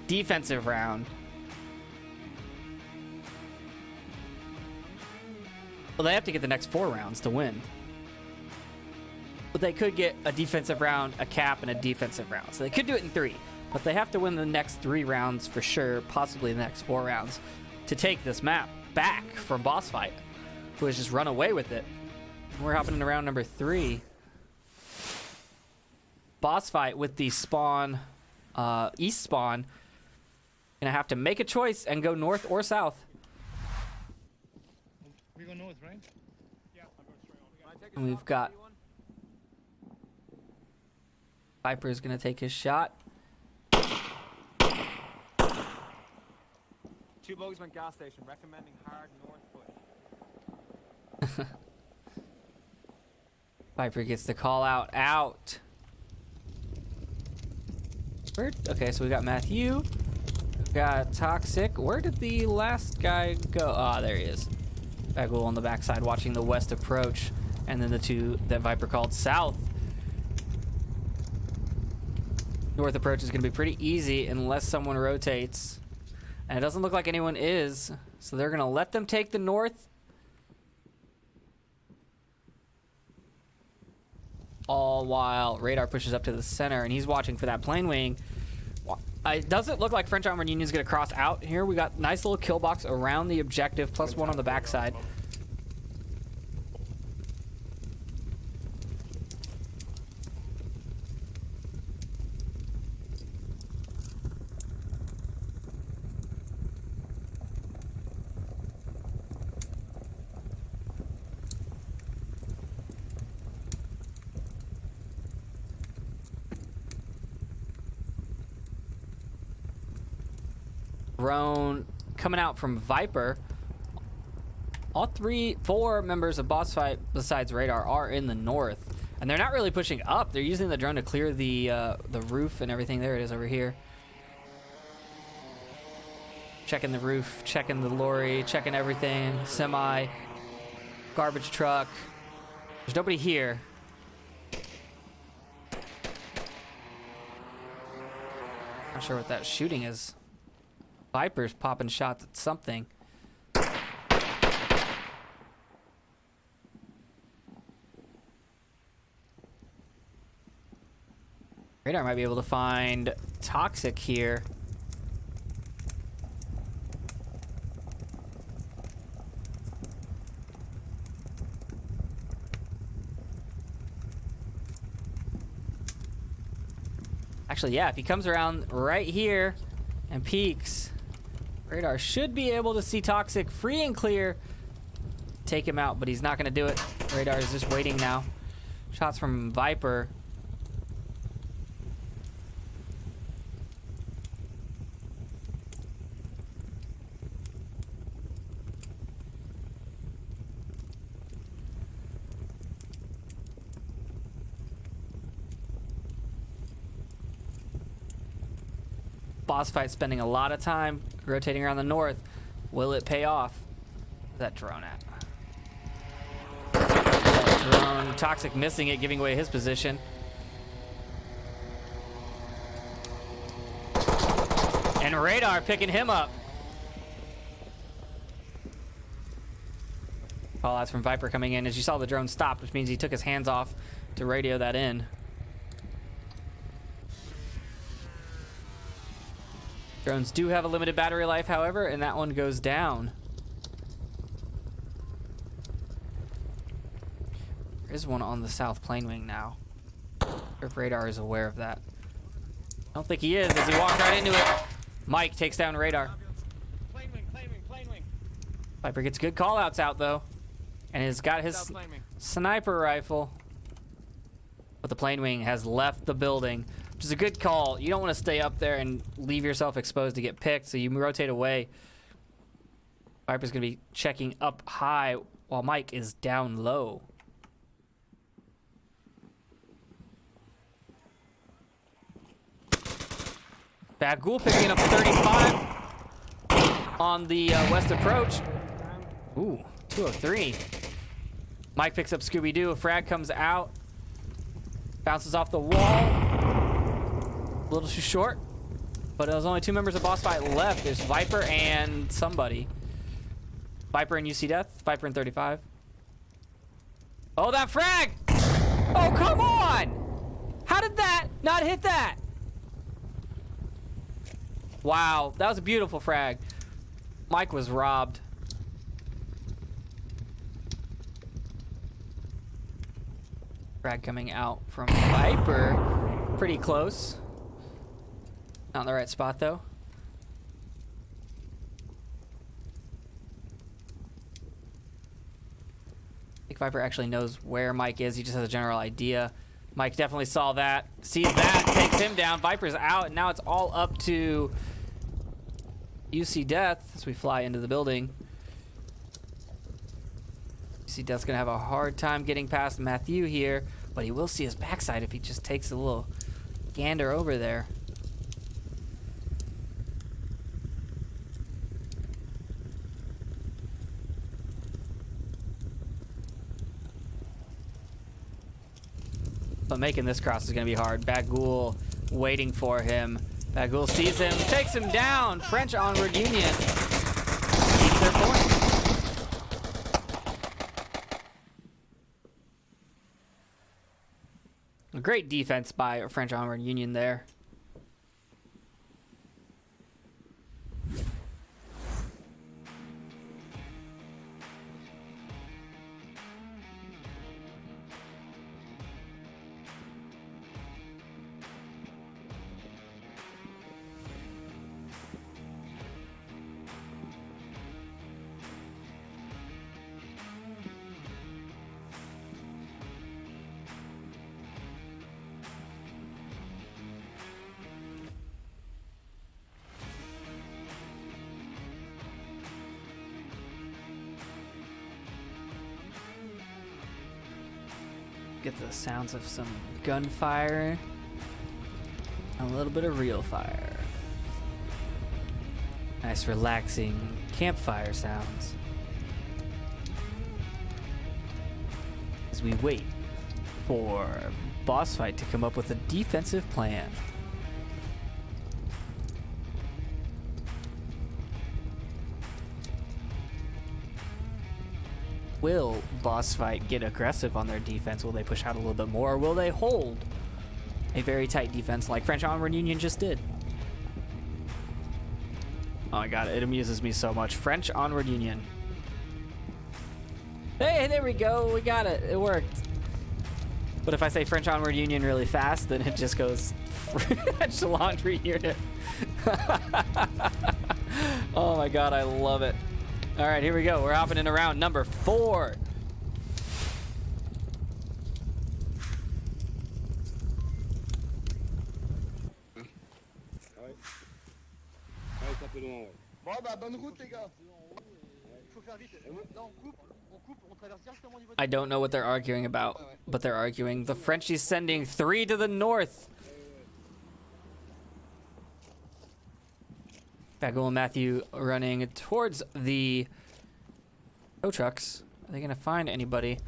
defensive round. Well, they have to get the next 4 rounds to win. But they could get a defensive round, a cap, and a defensive round. So they could do it in 3. But they have to win the next 3 rounds for sure, possibly the next 4 rounds, to take this map back from BossFight, who has just run away with it. We're hopping into round number 3. BossFight with the spawn, east spawn, gonna have to make a choice and go north or south. We go north, right? Yeah, I'll go straight on. And we've got Viper's gonna take his shot. 2 bogies went gas station, recommending hard north push. Viper gets the call out. Okay, so we got Matthew. We got Toxic. Where did the last guy go? Ah, there he is. Bagul on the backside watching the west approach. And then the 2 that Viper called south. North approach is going to be pretty easy unless someone rotates. And it doesn't look like anyone is. So they're going to let them take the north. All while Radar pushes up to the center, and he's watching for that plane wing. It doesn't look like French Onward Union is going to cross out here. We got nice little kill box around the objective, plus 1 on the backside. Drone coming out from Viper. All 4 members of BossFight besides Radar are in the north, and they're not really pushing up. They're using the drone to clear the roof and everything. There it is over here. Checking the roof, checking the lorry, checking everything. Semi, garbage truck. There's nobody here. Not sure what that shooting is. Viper's popping shots at something. Radar might be able to find Toxic here. Actually, yeah, if he comes around right here and peeks, Radar should be able to see Toxic free and clear. Take him out, but he's not going to do it. Radar is just waiting now. Shots from Viper. BossFight spending a lot of time rotating around the north. Will it pay off? Where's that drone at? That drone, Toxic missing it, giving away his position. And Radar picking him up. Call outs from Viper coming in as you saw the drone stop, which means he took his hands off to radio that in. Drones do have a limited battery life, however, and that one goes down. There is one on the south plane wing now. If Radar is aware of that. I don't think he is, as he walked right into it. Mike takes down Radar. Plane wing, plane wing, plane wing. Viper gets good callouts out, though. And has got his Plane wing. sniper rifle. But the plane wing has left the building, which is a good call. You don't want to stay up there and leave yourself exposed to get picked, so you rotate away. Viper's going to be checking up high while Mike is down low. Bad Ghoul picking up 35 on the west approach. Ooh, 203. Mike picks up Scooby-Doo. A frag comes out. Bounces off the wall. A little too short. But there's only 2 members of BossFight left. There's Viper and somebody. Viper and UC Death. Viper and 35. Oh, that frag! Oh, come on! How did that not hit that? Wow, that was a beautiful frag. Mike was robbed. Frag coming out from Viper. Pretty close. Not in the right spot, though. I think Viper actually knows where Mike is. He just has a general idea. Mike definitely saw that. Sees that. Takes him down. Viper's out. And now it's all up to UC Death as we fly into the building. UC Death's going to have a hard time getting past Matthew here. But he will see his backside if he just takes a little gander over there. But making this cross is going to be hard. Bad Ghoul waiting for him. Bad Ghoul sees him, takes him down. French Onward Union keeps their point. A great defense by French Onward Union there. Get the sounds of some gunfire and a little bit of real fire. Nice relaxing campfire sounds as we wait for BossFight to come up with a defensive plan. Will BossFight get aggressive on their defense? Will they push out a little bit more? Or will they hold? a very tight defense like French Onward Union just did. Oh my god, it amuses me so much. French Onward Union. Hey, there we go. We got it. It worked. But if I say French Onward Union really fast, then it just goes French Laundry Unit. Oh my god, I love it. All right, here we go. We're hopping into round number 4. Ouais, c'est un peu loin, ouais. Bon, bah, bonne route, les gars. Faut faire vite. Non, on coupe, on traverse directement au niveau I don't know what they're arguing about, but they're arguing. The Frenchie's sending 3 to the north. Bagul and Matthew running towards the tow trucks. Are they going to find anybody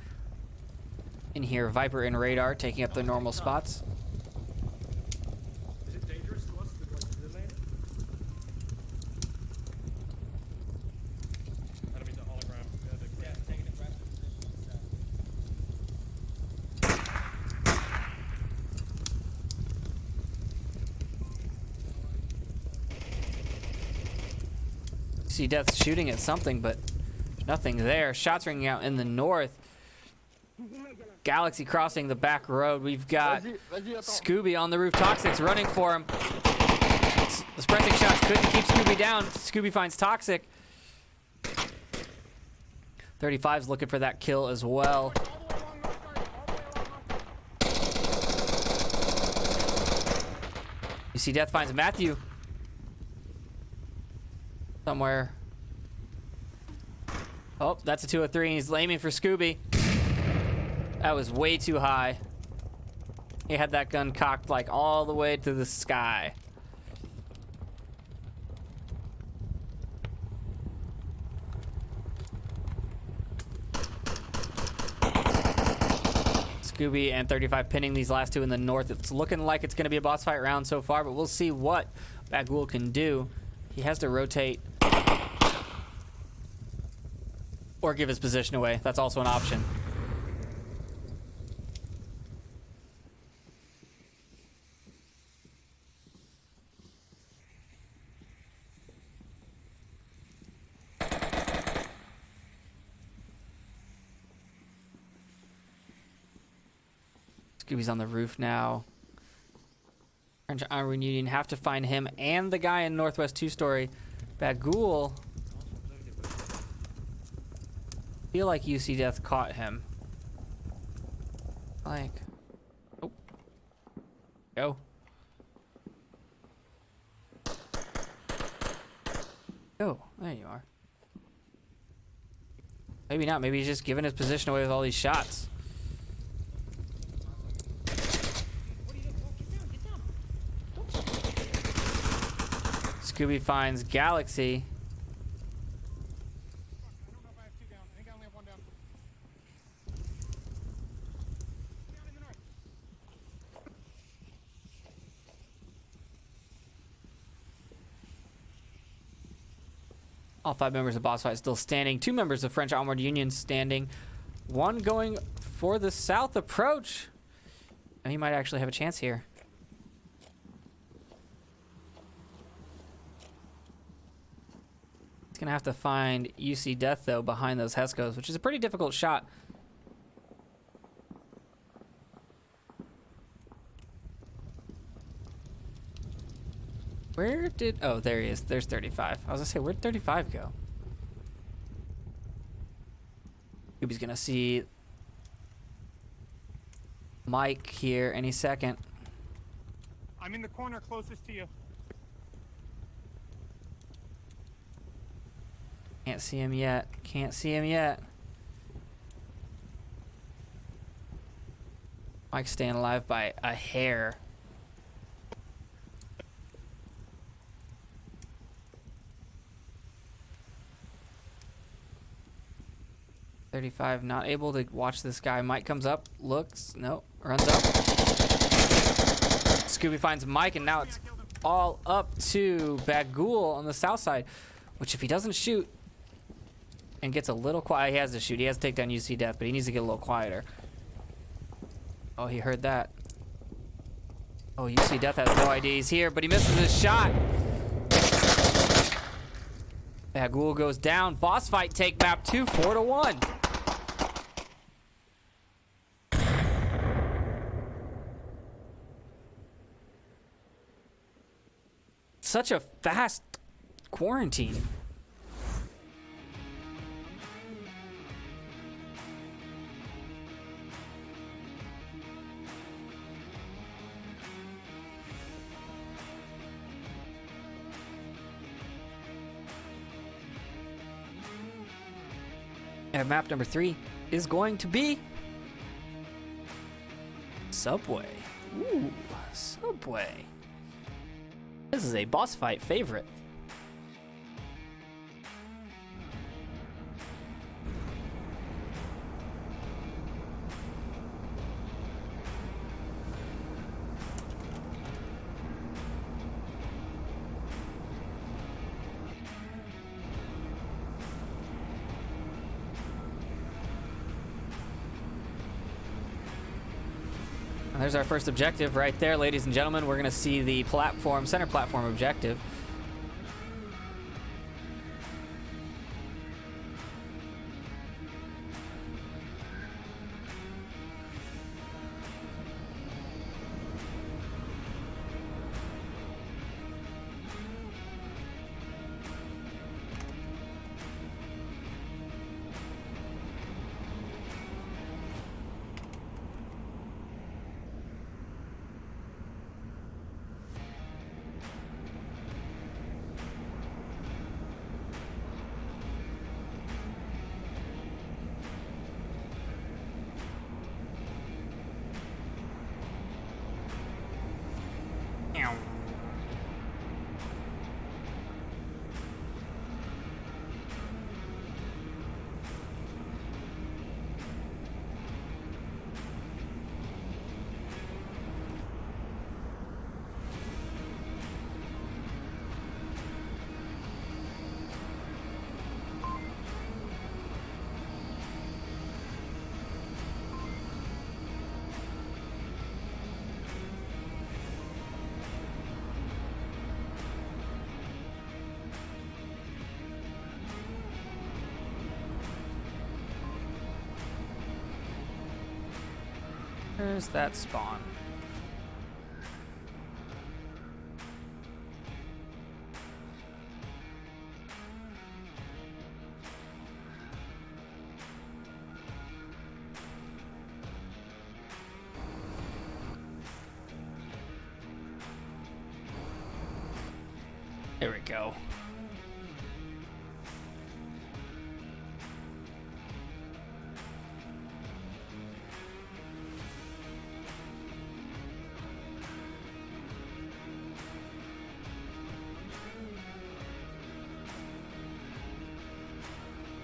in here? Viper and Radar taking up their normal spots. Is it dangerous to us to go to the lane? Enemies at hologram. Yeah, taking it right position. See Death shooting at something, but there's nothing there. Shots ringing out in the north. Galaxy crossing the back road. We've got Scooby on the roof. Toxic's running for him. The sprinting shots couldn't keep Scooby down. Scooby finds Toxic. 35's looking for that kill as well. You see Death finds Matthew somewhere. Oh, that's a 203, and he's aiming for Scooby. That was way too high. He had that gun cocked like all the way to the sky. Scooby and 35 pinning these last two in the north. It's looking like it's going to be a boss fight round so far, but we'll see what Bagul can do. He has to rotate or give his position away. That's also an option. Scooby's on the roof now. French Onward Union have to find him and the guy in Northwest 2-story. Bagul. Feel like UC Death caught him. Like. Oh. Go. Oh, there you are. Maybe not. Maybe he's just giving his position away with all these shots. Scooby finds Galaxy. I don't know if I have 2 down. I think I only have 1 down. Down in the north. All 5 members of BossFight still standing. 2 members of French Onward Union standing. 1 going for the south approach. And he might actually have a chance here. He's going to have to find UC Death, though, behind those Hescos, which is a pretty difficult shot. Where did... Oh, there he is. There's 35. I was going to say, where'd 35 go? Scooby's going to see Mike here any second. I'm in the corner closest to you. Can't see him yet. Can't see him yet. Mike's staying alive by a hair. .35 not able to watch this guy. Mike comes up, looks, nope, runs up. Scooby finds Mike, and now it's all up to Bagul on the south side, which if he doesn't shoot and gets a little quiet, he has to shoot. He has to take down UC Death, but he needs to get a little quieter. Oh, he heard that. Oh, you see Death has no IDs here, but he misses his shot. Bagul goes down. Boss fight take map 2, 4-1. Such a fast quarantine. And map number 3 is going to be Subway. Ooh, Subway. This is a boss fight favorite. And there's our first objective right there, ladies and gentlemen. We're going to see the platform, center platform objective. Where's that spawn? There we go.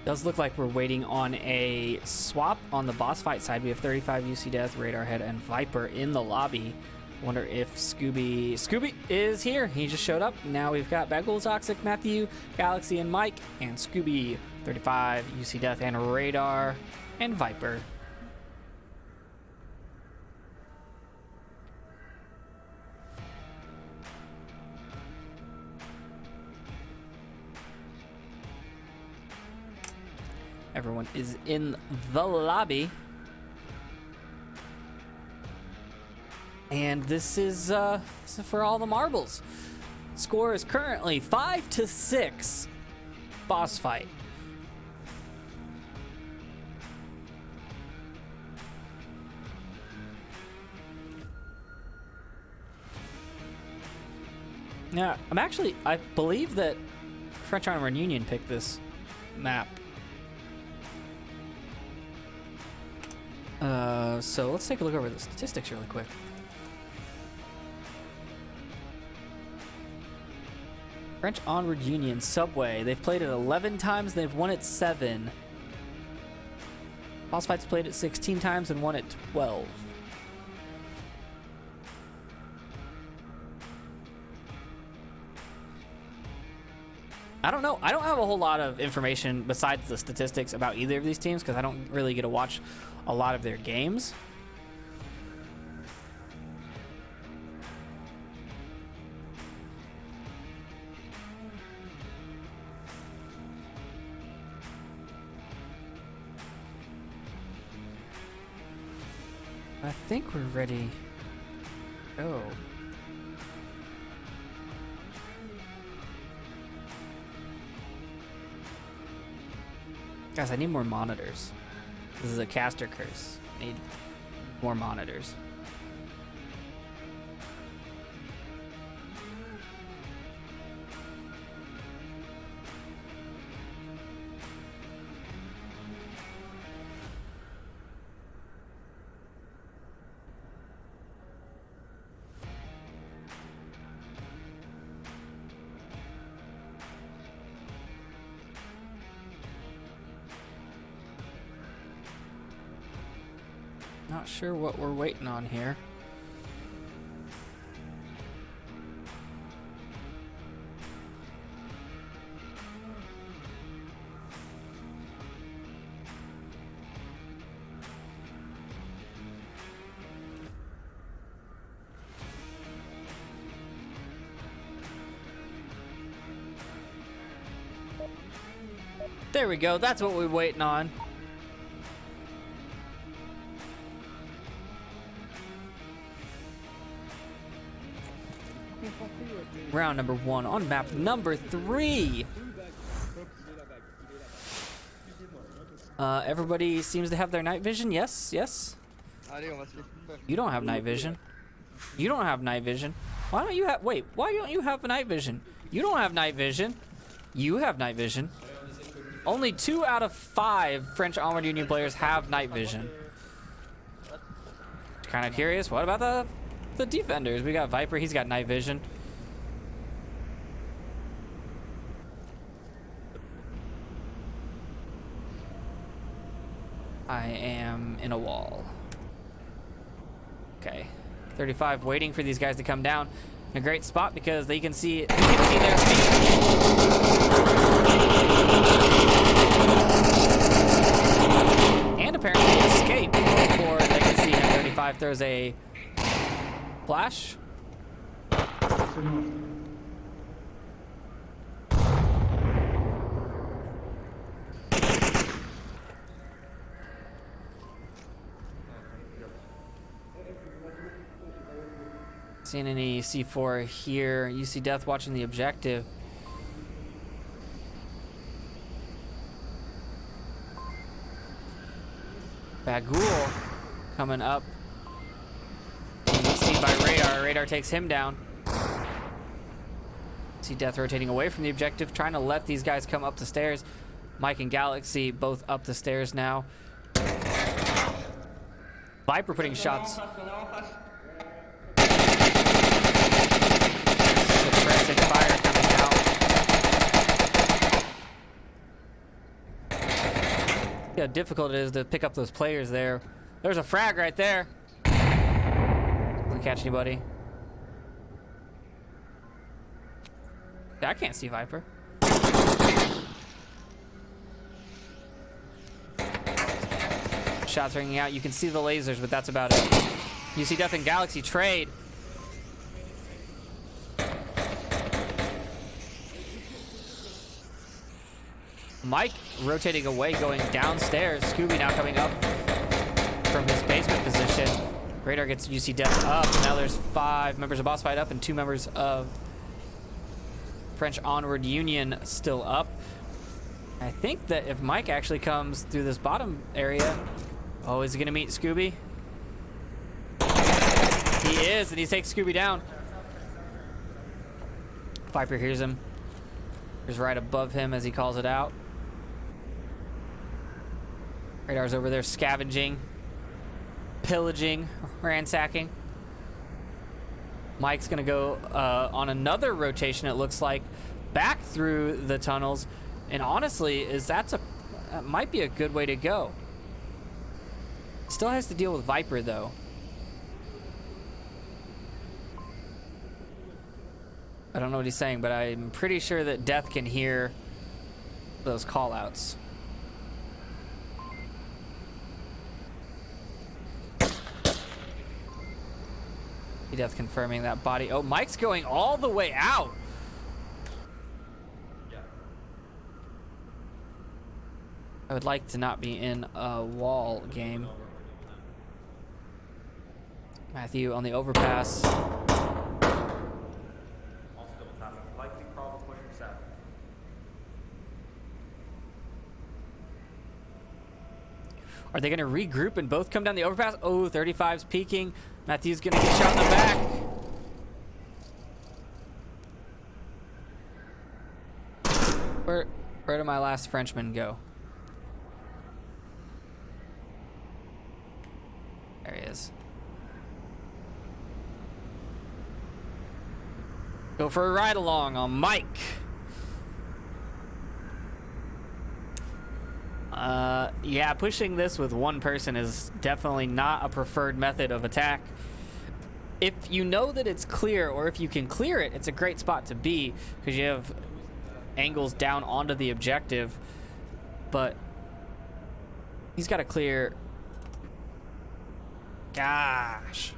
Does look like we're waiting on a swap on the boss fight side. We have 35 UC Death, Radar Head, and Viper in the lobby. Wonder if Scooby is here. He just showed up. Now we've got Bagul, Toxic, Matthew, Galaxy, and Mike, and Scooby, 35 UC Death, and Radar, and Viper. Everyone is in the lobby. And this is for all the marbles. Score is currently 5-6. Boss fight. Yeah, I believe that French Onward Union picked this map. So let's take a look over the statistics really quick. French Onward Union, Subway. They've played it 11 times. They've won it 7. Boss Fight's played it 16 times and won it 12. I don't know. I don't have a whole lot of information besides the statistics about either of these teams because I don't really get to watch a lot of their games. I think we're ready. Oh. Guys, I need more monitors. This is a caster curse. I need more monitors. Not sure what we're waiting on here. There we go. That's what we're waiting on. Round number 1 on map number 3. Everybody seems to have their night vision. Yes, yes. Allez, on va se laisser faire. You don't have night vision. You don't have night vision. Why don't you have? Wait, why don't you have night vision? You don't have night vision. You have night vision. Only 2 out of 5 French Onward Union players have night vision. Kind of curious. What about the defenders? We got Viper. He's got night vision. I am in a wall. Okay. 35 waiting for these guys to come down. In a great spot because they can see, you can see their feet. And apparently escape before they can see him. 35 throws a flash. Seeing any C4 here. You see Death watching the objective. Bagul coming up. Seen by Radar. Radar takes him down. See Death rotating away from the objective, trying to let these guys come up the stairs. Mike and Galaxy both up the stairs now. Viper putting shots. Suppressing fire coming out. See how difficult it is to pick up those players there. There's a frag right there. Doesn't catch anybody. Yeah, I can't see Viper. Shots ringing out. You can see the lasers, but that's about it. You see Death and Galaxy trade. Mike rotating away, going downstairs. Scooby now coming up from his basement position. Radar gets UC Death up. Now there's 5 members of BossFight up and 2 members of French Onward Union still up. I think that if Mike actually comes through this bottom area... Oh, is he gonna meet Scooby? He is, and he takes Scooby down. Viper hears him. He's right above him as he calls it out. Radar's over there scavenging, pillaging, ransacking. Mike's gonna go on another rotation, it looks like, back through the tunnels. And honestly, that might be a good way to go. Still has to deal with Viper though. I don't know what he's saying, but I'm pretty sure that Death can hear those call-outs. Death confirming that body. Oh, Mike's going all the way out. I would like to not be in a wall game. Matthew on the overpass. Also double tapping. Likely probably pushing 7. Are they going to regroup and both come down the overpass? Oh, 35's peeking. Matthew's going to get shot in the back. Where did my last Frenchman go? There he is. Go for a ride along on Mike. Yeah, pushing this with one person is definitely not a preferred method of attack. If you know that it's clear, or if you can clear it, it's a great spot to be because you have angles down onto the objective. But he's got to clear. Gosh.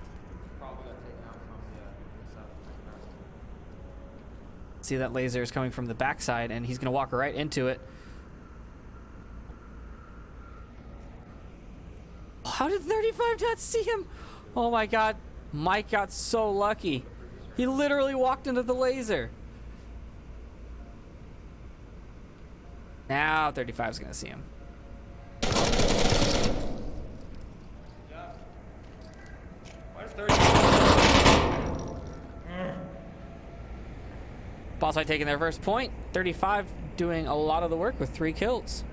Probably got taken out from the south. See, that laser is coming from the backside, and he's going to walk right into it. How did 35 not see him? Oh my god. Mike got so lucky. He literally walked into the laser. Now 35 is going to see him. Why is 30? BossFight taking their first point. 35 doing a lot of the work with 3 kills.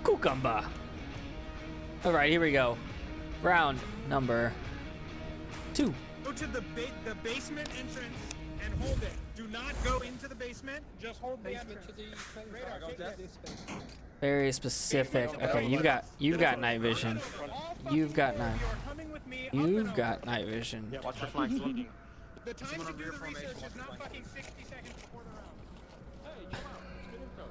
Cucumber. All right, here we go. Round number 2. Go to the basement entrance and hold it. Do not go into the basement. Just hold the entrance. Radar, take this. Very specific. Okay, you've got night vision. You've got night. You've got night vision. Yeah, watch your flanks. Look. The time to do the research is not fucking 60 seconds before the round. Hey, chill out. Good info.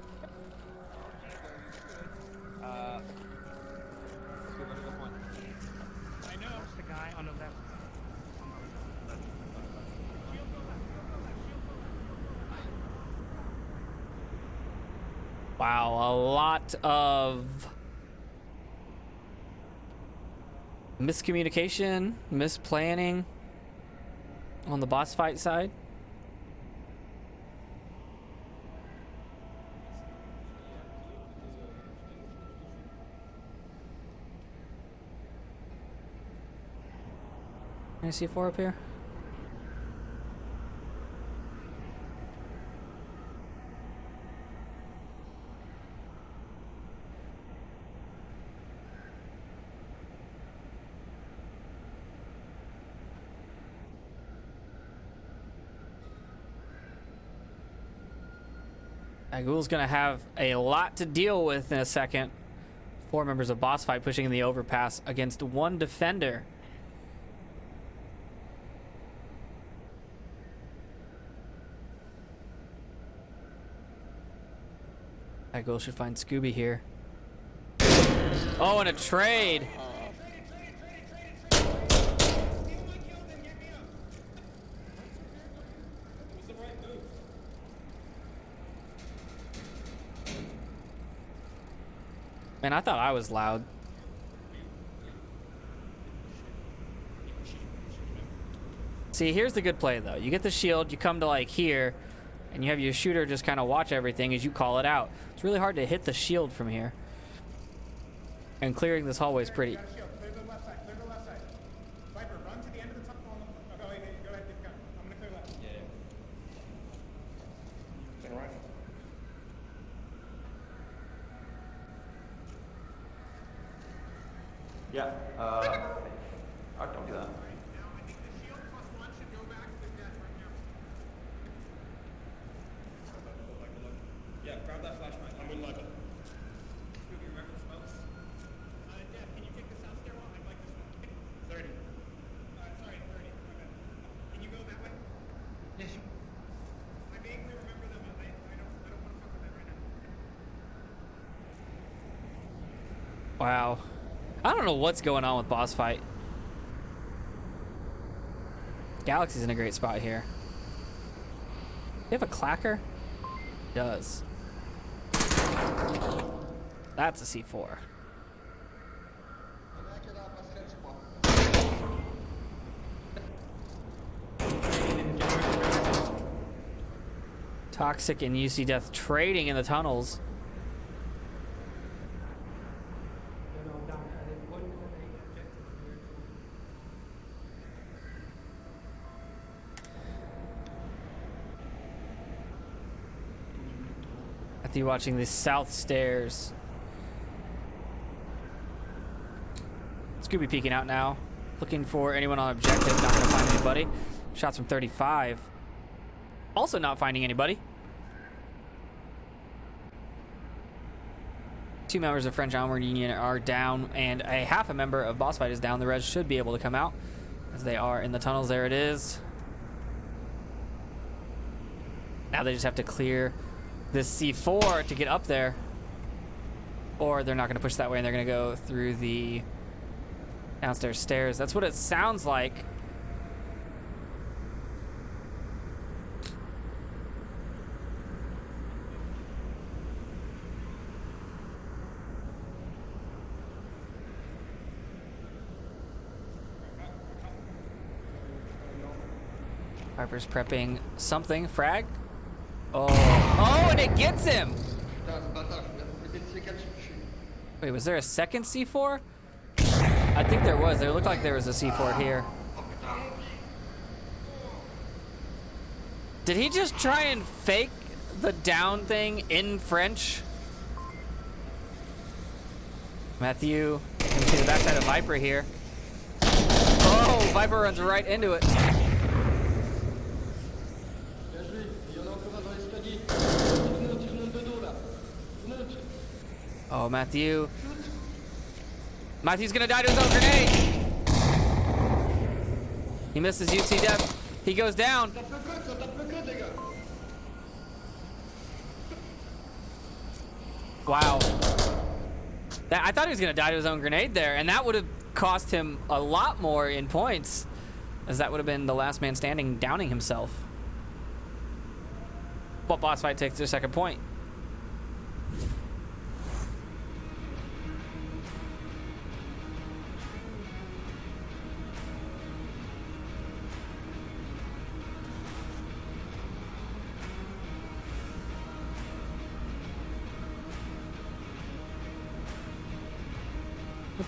I know. Where's the guy on the left? Wow, a lot of miscommunication, misplanning on the boss fight side. Can I see 4 up here? Agul's gonna have a lot to deal with in a second. 4 members of BossFight pushing in the overpass against 1 defender. Agul should find Scooby here. Oh, and a trade. Man, I thought I was loud. See, here's the good play, though. You get the shield, you come to, like, here, and you have your shooter just kind of watch everything as you call it out. It's really hard to hit the shield from here. And clearing this hallway is pretty... Got a shield. Clear the left side. Clear the left side. Viper, run to the end of the tunnel. Oh, wait, go ahead. Get the gun. I'm gonna clear left. Turn right. Yeah. Don't do that. Now, I think the shield +1 should go back to the death right now. Yeah, grab that flashlight. I'm in Michael. Do you remember the smokes? Death, can you take the south stairwell? I'd like this one. 30. Sorry, 30. Okay. Can you go that way? Yes. I vaguely remember them, but I don't want to fuck with that right now. Wow. I don't know what's going on with BossFight. Galaxy's in a great spot here. You have a clacker? Does. That's a C4. Toxic and UC Death trading in the tunnels. Matthew watching the south stairs. Scooby peeking out now. Looking for anyone on objective. Not going to find anybody. Shots from 35. Also not finding anybody. Two members of French Onward Union are down, and a half a member of BossFight is down. The res should be able to come out as they are in the tunnels. There it is. Now they just have to clear this C4 to get up there, or they're not going to push that way and they're going to go through the downstairs stairs. That's what it sounds like. Harper's prepping something. Frag. Oh, and it gets him. Wait, was there a second C4? I think there was. There looked like there was a C4 here. Did he just try and fake the down thing in French? Matthew, you can see the backside of Viper here. Oh, Viper runs right into it. Oh, Matthew. Matthew's gonna die to his own grenade. He misses UC Death. He goes down. Wow. I thought he was gonna die to his own grenade there, and that would have cost him a lot more in points, as that would have been the last man standing downing himself. But BossFight takes their second point.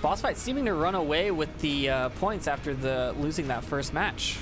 BossFight seeming to run away with the points after losing that first match.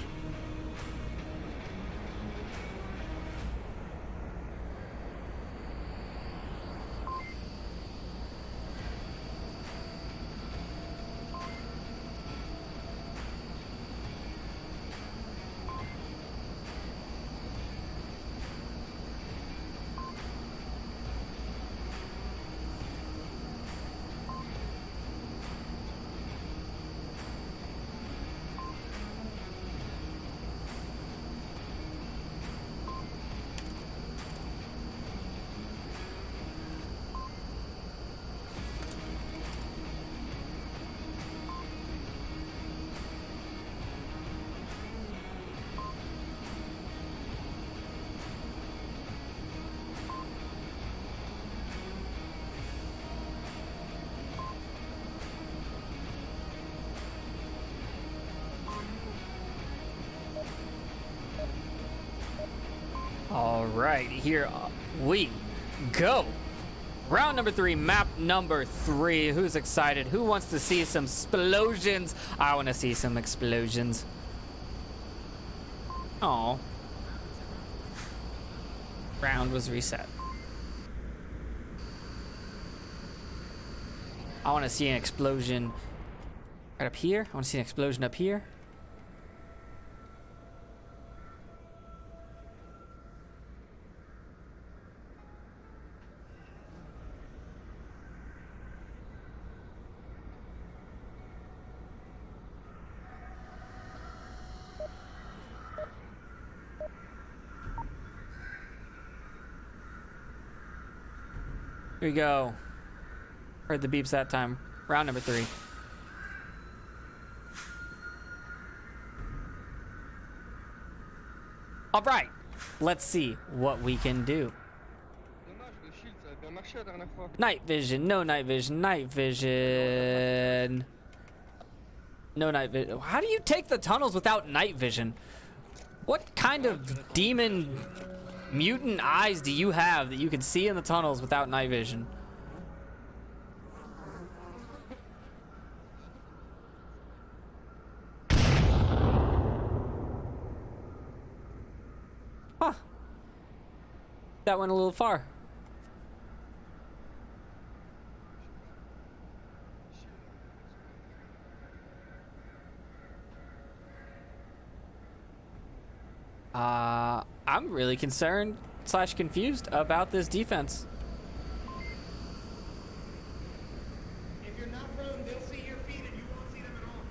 right, here we go. Round number 3, map number 3. Who's excited? Who wants to see some explosions? I want to see some explosions. Oh. Round was reset. I want to see an explosion right up here. I want to see an explosion up here. Here we go. Heard the beeps that time. Round number 3. All right, let's see what we can do. Dommage, le shield, ça a bien marché la dernière fois. Night vision, no night vision, night vision. No night vision. How do you take the tunnels without night vision? What kind of demon mutant eyes do you have that you can see in the tunnels without night vision? Huh. That went a little far. I'm really concerned / confused about this defense. If you're not prone, they'll see your feet and you won't see them at all.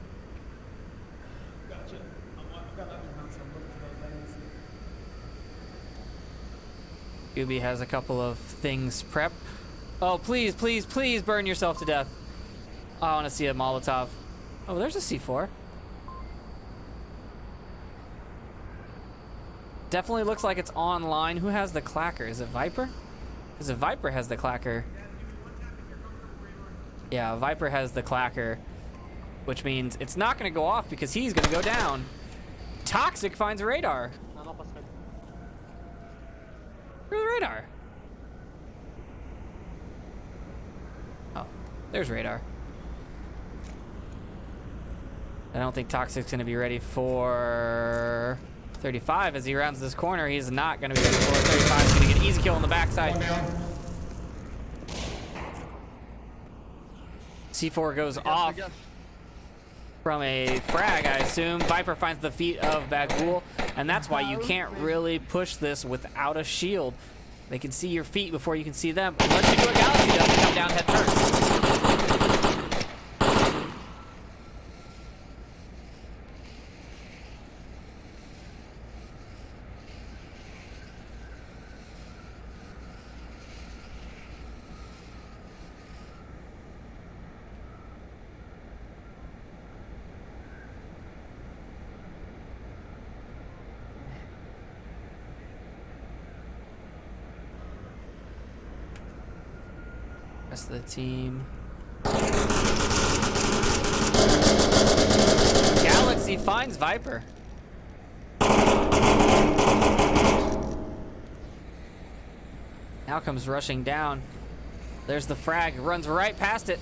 Gotcha. I've got that one, so I'm looking for those lanes. Ubi has a couple of things prepped. Oh, please, please, please burn yourself to death. Oh, I want to see a Molotov. Oh, there's a C4. Definitely looks like it's online. Who has the clacker? Is it Viper? Because if Viper has the clacker... Yeah, Viper has the clacker, which means it's not going to go off because he's going to go down. Toxic finds radar. Through the radar. Oh, there's radar. I don't think Toxic's going to be ready for 35 as he rounds this corner. He's not going to be ready for 35. He's going to get an easy kill on the backside. C4 goes off from a frag, I assume. Viper finds the feet of Bagul, and that's why you can't really push this without a shield. They can see your feet before you can see them. Unless you do a Galaxy Dust and come down head first. Rest of the team. Galaxy finds Viper. Now comes rushing down. There's the frag. Runs right past it.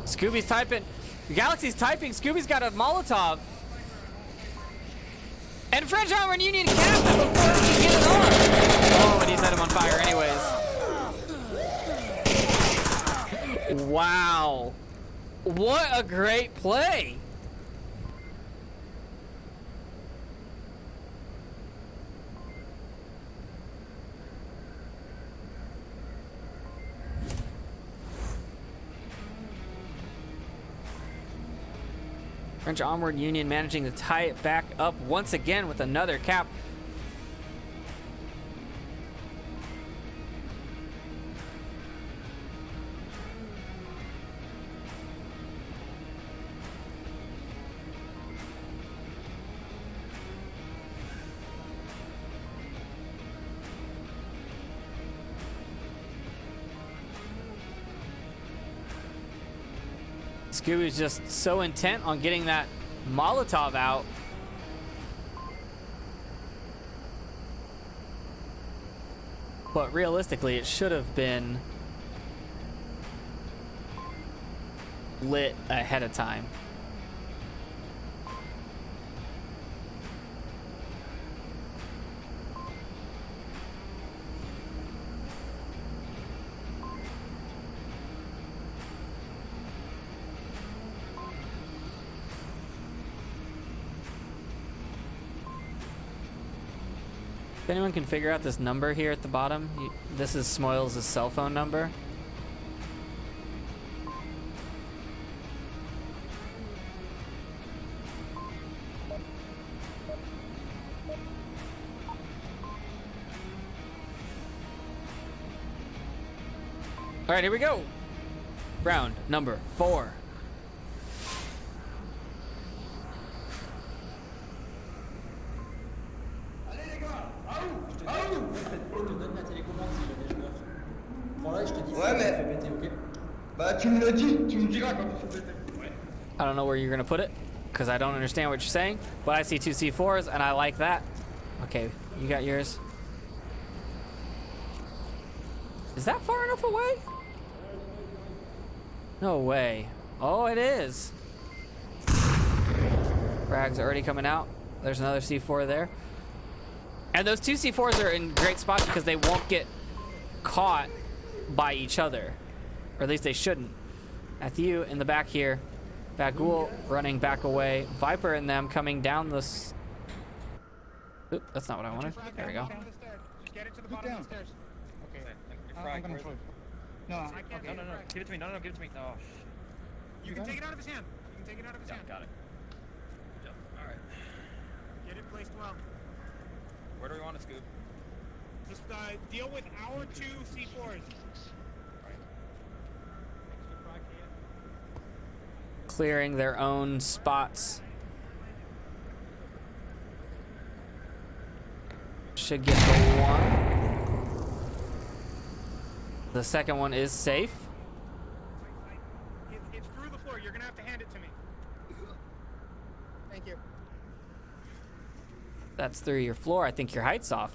Scooby's typing. Galaxy's typing. Scooby's got a Molotov. And French Armor and Union capped him before he could get it on. Oh, and he set him on fire anyways. Wow. What a great play. French Onward Union managing to tie it back up once again with another cap. Scooby's just so intent on getting that Molotov out. But realistically, it should have been lit ahead of time. If anyone can figure out this number here at the bottom, this is Smoils' cell phone number. All right, here we go. Round number 4. Je te donne la télécommande s'il y a des joueurs. Prends-la et je te dis si Ouais, ça mais- fait péter, ok? Bah, tu me le dis, tu me diras quand tu fais péter. I don't know where you're gonna put it because I don't understand what you're saying, but I see 2 C4s and I like that. Okay, you got yours. Is that far enough away? No way. Oh, it is. Frags already coming out. There's another C4 there. And those 2 C4s are in great spots because they won't get caught by each other. Or at least they shouldn't. Matthew in the back here. Bagul running back away. Viper and them coming down this. Oop, that's not what I wanted. There we go. Just get it to the bottom of the stairs. Okay. I'm gonna throw it. No, I can't No, take no, it, no. Frank. Give it to me. No, no, give it to me. Oh, You can take it out of his hand. You can take it out of his hand. got it. Good job. All right. Get it placed well. Where do we want to scoop? Just deal with our 2 C4s. Clearing their own spots. Should get the one. The second one is safe. It's through the floor. You're gonna have to hand it to me. Thank you. That's through your floor. I think your height's off.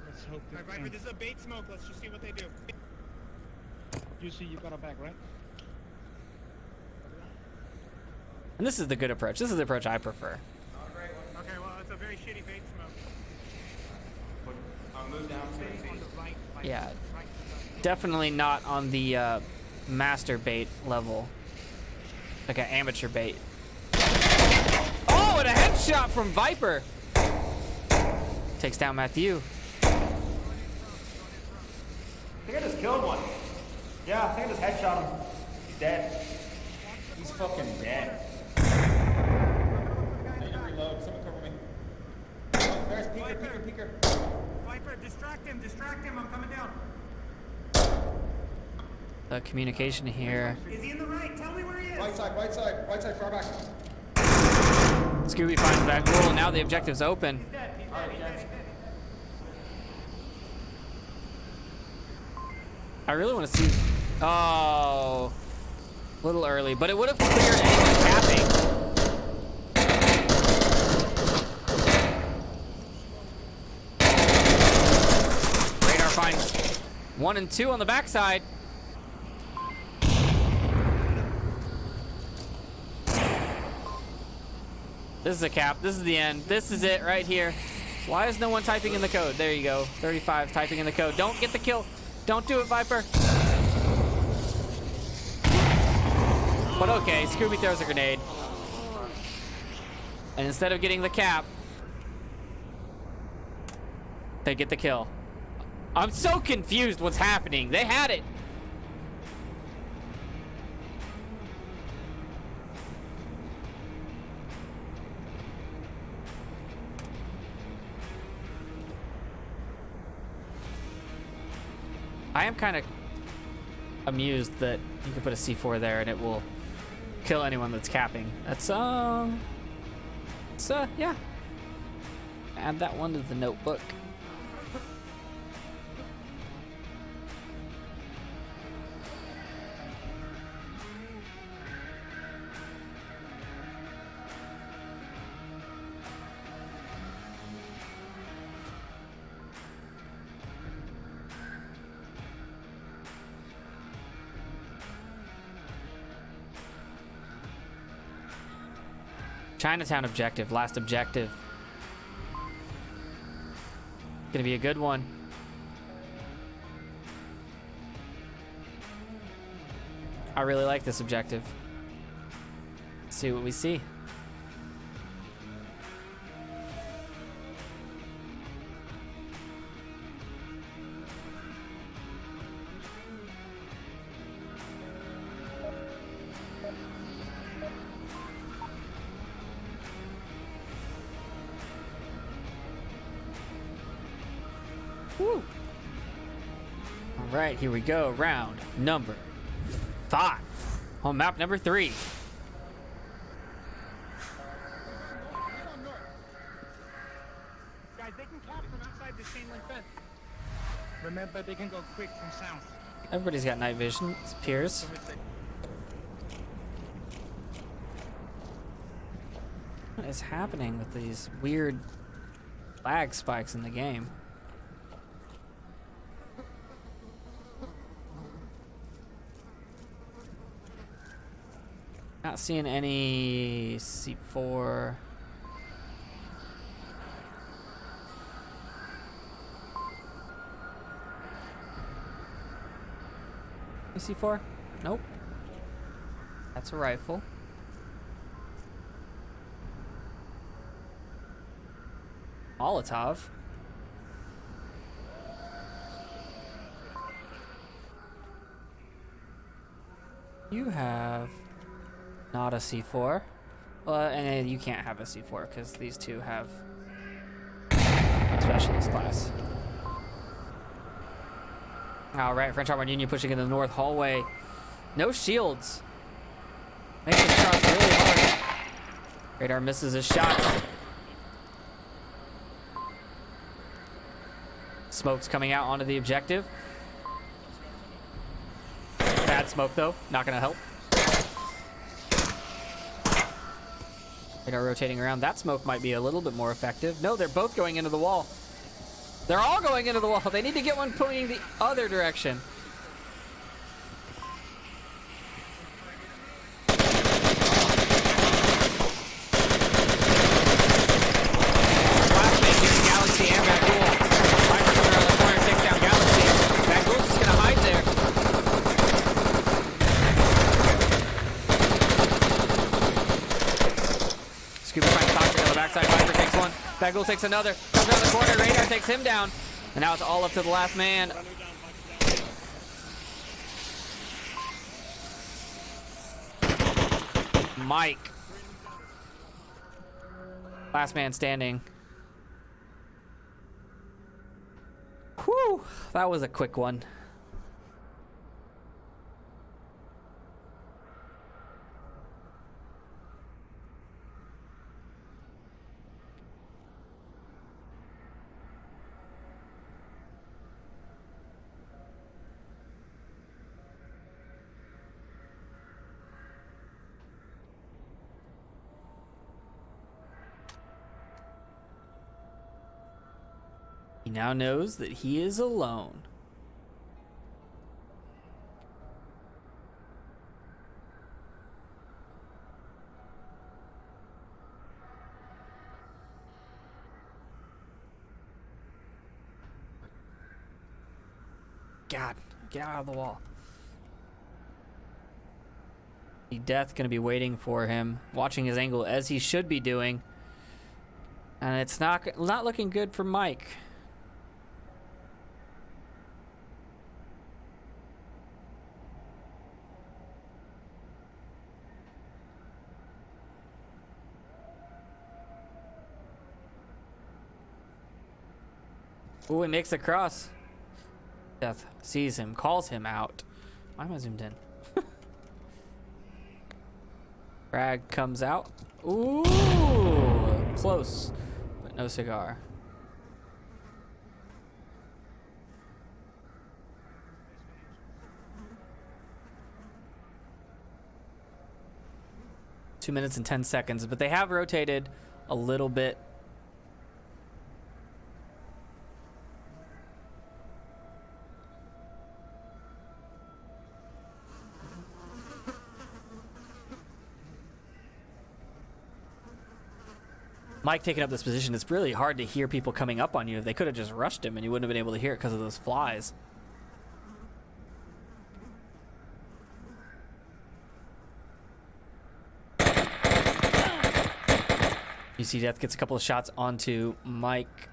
Let's hope. All right, Viper, this is a bait smoke. Let's just see what they do. You see, you got a back, right? And this is the good approach. This is the approach I prefer. Okay, well, it's a very shitty bait smoke. I'll move down to On the right. Yeah. Definitely not on the master bait level. Like an amateur bait. Oh, and a headshot from Viper. Takes down Matthew. I think I just killed one. Yeah, I think I just headshot him. He's dead. He's fucking dead. I need to reload. Someone cover me. There's Peeker, Viper. Peeker, Peeker. Viper, distract him. Distract him. I'm coming down. The communication here. Is he in the right? Tell me where he is. Right side, far back. Scooby finds back goal. Now the objective's open. He's dead. He's dead. He's dead. He's dead. I really want to see. Oh, a little early, but it would have cleared anyone capping. Radar finds 1 and 2 on the backside. This is a cap. This is the end. This is it right here. Why is no one typing in the code? There you go. 35 typing in the code. Don't get the kill. Don't do it, Viper. But okay, Scooby throws a grenade. And instead of getting the cap, they get the kill. I'm so confused what's happening. They had it. I am kind of amused that you can put a C4 there and it will kill anyone that's capping. That's yeah. Add that one to the notebook. Chinatown objective, last objective. Gonna be a good one. I really like this objective. Let's see what we see. Woo. All right, here we go. Round number 5 on map number 3. Guys, they can cap from outside the chain link fence. Remember, they can go quick from south. Everybody's got night vision. It appears. What is happening with these weird lag spikes in the game? Not seeing any C4. C4? Nope. That's a rifle. Molotov. You have not a C4. Well, and you can't have a C4 because these two have specialist class. All right, French Armored Union pushing in the north hallway. No shields. Makes it cross really hard. Radar misses his shots. Smoke's coming out onto the objective. Bad smoke though, not gonna help. Radar rotating around. That smoke might be a little bit more effective. No, they're both going into the wall. They're all going into the wall. They need to get one pointing the other direction. Flashbang getting Galaxy and Bagul. Viper coming around the corner, takes down Galaxy. Bagul's just gonna hide there. Scuba finds Toxic on the backside. Viper takes one. Bagul takes another. Comes around the corner. Radar takes him down. And now it's all up to the last man. Mike. Last man standing. Whew. That was a quick one. He now knows that he is alone. God, get out of the wall. The death gonna be waiting for him, watching his angle as he should be doing. And it's not looking good for Mike. Ooh, he makes a cross. Death sees him, calls him out. Why am I zoomed in? Frag comes out. Ooh, close, but no cigar. Two minutes and 10 seconds, but they have rotated a little bit. Mike taking up this position, it's really hard to hear people coming up on you. If they could have just rushed him and you wouldn't have been able to hear it because of those flies. UC Death gets a couple of shots onto Mike.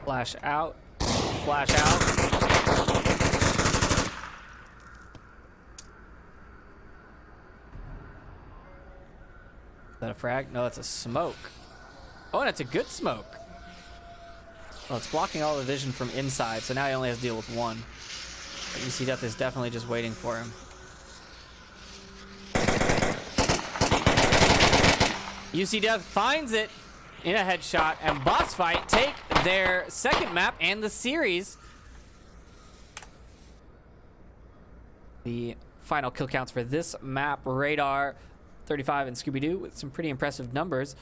Flash out. Flash out. Is that a frag? No, that's a smoke. Oh, and it's a good smoke. Well, it's blocking all the vision from inside, so now he only has to deal with one. But UC Death is definitely just waiting for him. UC Death finds it in a headshot, and BossFight take their second map and the series. The final kill counts for this map, Radar, 35, and Scooby-Doo with some pretty impressive numbers.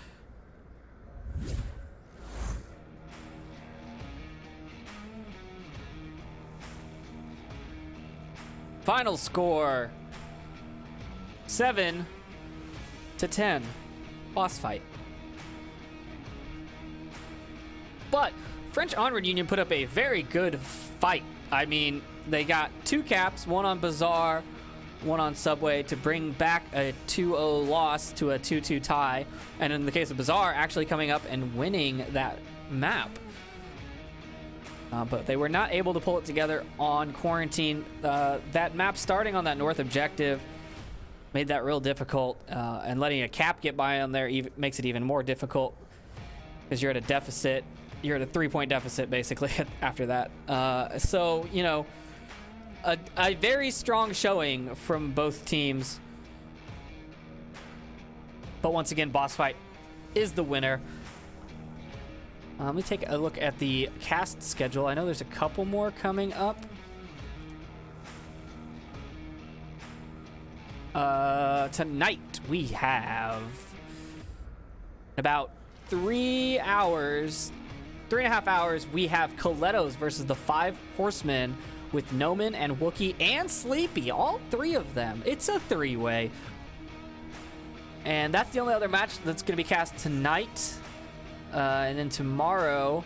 Final score, 7-10. BossFight. But French Onward Union put up a very good fight. I mean, they got 2 caps, one on Bazaar, one on Subway, to bring back a 2-0 loss to a 2-2 tie. And in the case of Bazaar, actually coming up and winning that map. But they were not able to pull it together on Quarantine. That map starting on that north objective made that real difficult, and letting a cap get by on there makes it even more difficult because you're at a deficit. You're at a 3-point deficit basically after that. So, you know, a very strong showing from both teams. But once again, BossFight is the winner. Let me take a look at the cast schedule. I know there's a couple more coming up. Tonight we have about 3 hours, 3.5 hours. We have Colettos versus the 5 Horsemen with Noman and Wookie and Sleepy, all 3 of them. It's a 3-way. And that's the only other match that's going to be cast tonight. And then tomorrow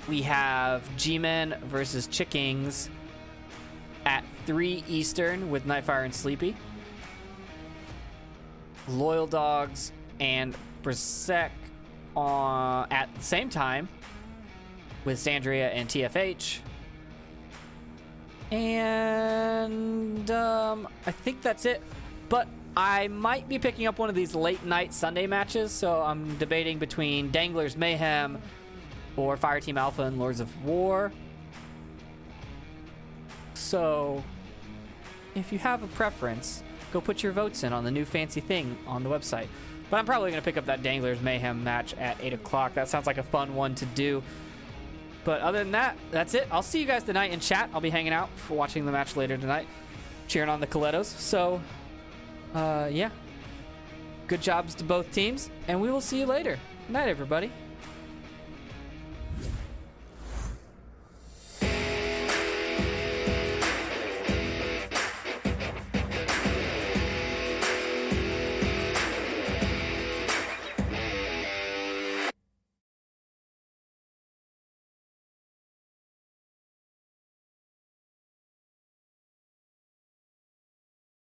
we have G-Men versus Chickings at 3 Eastern with Nightfire and Sleepy. Loyal Dogs and Brasek at the same time with Sandria and TFH. And I think that's it. But I might be picking up one of these late night Sunday matches, so I'm debating between Danglers Mayhem or Fireteam Alpha and Lords of War. So if you have a preference, go put your votes in on the new fancy thing on the website. But I'm probably going to pick up that Danglers Mayhem match at 8 o'clock. That sounds like a fun one to do. But other than that, that's it. I'll see you guys tonight in chat. I'll be hanging out for watching the match later tonight, cheering on the Colettos. So, yeah. Good jobs to both teams, and we will see you later. Good night, everybody.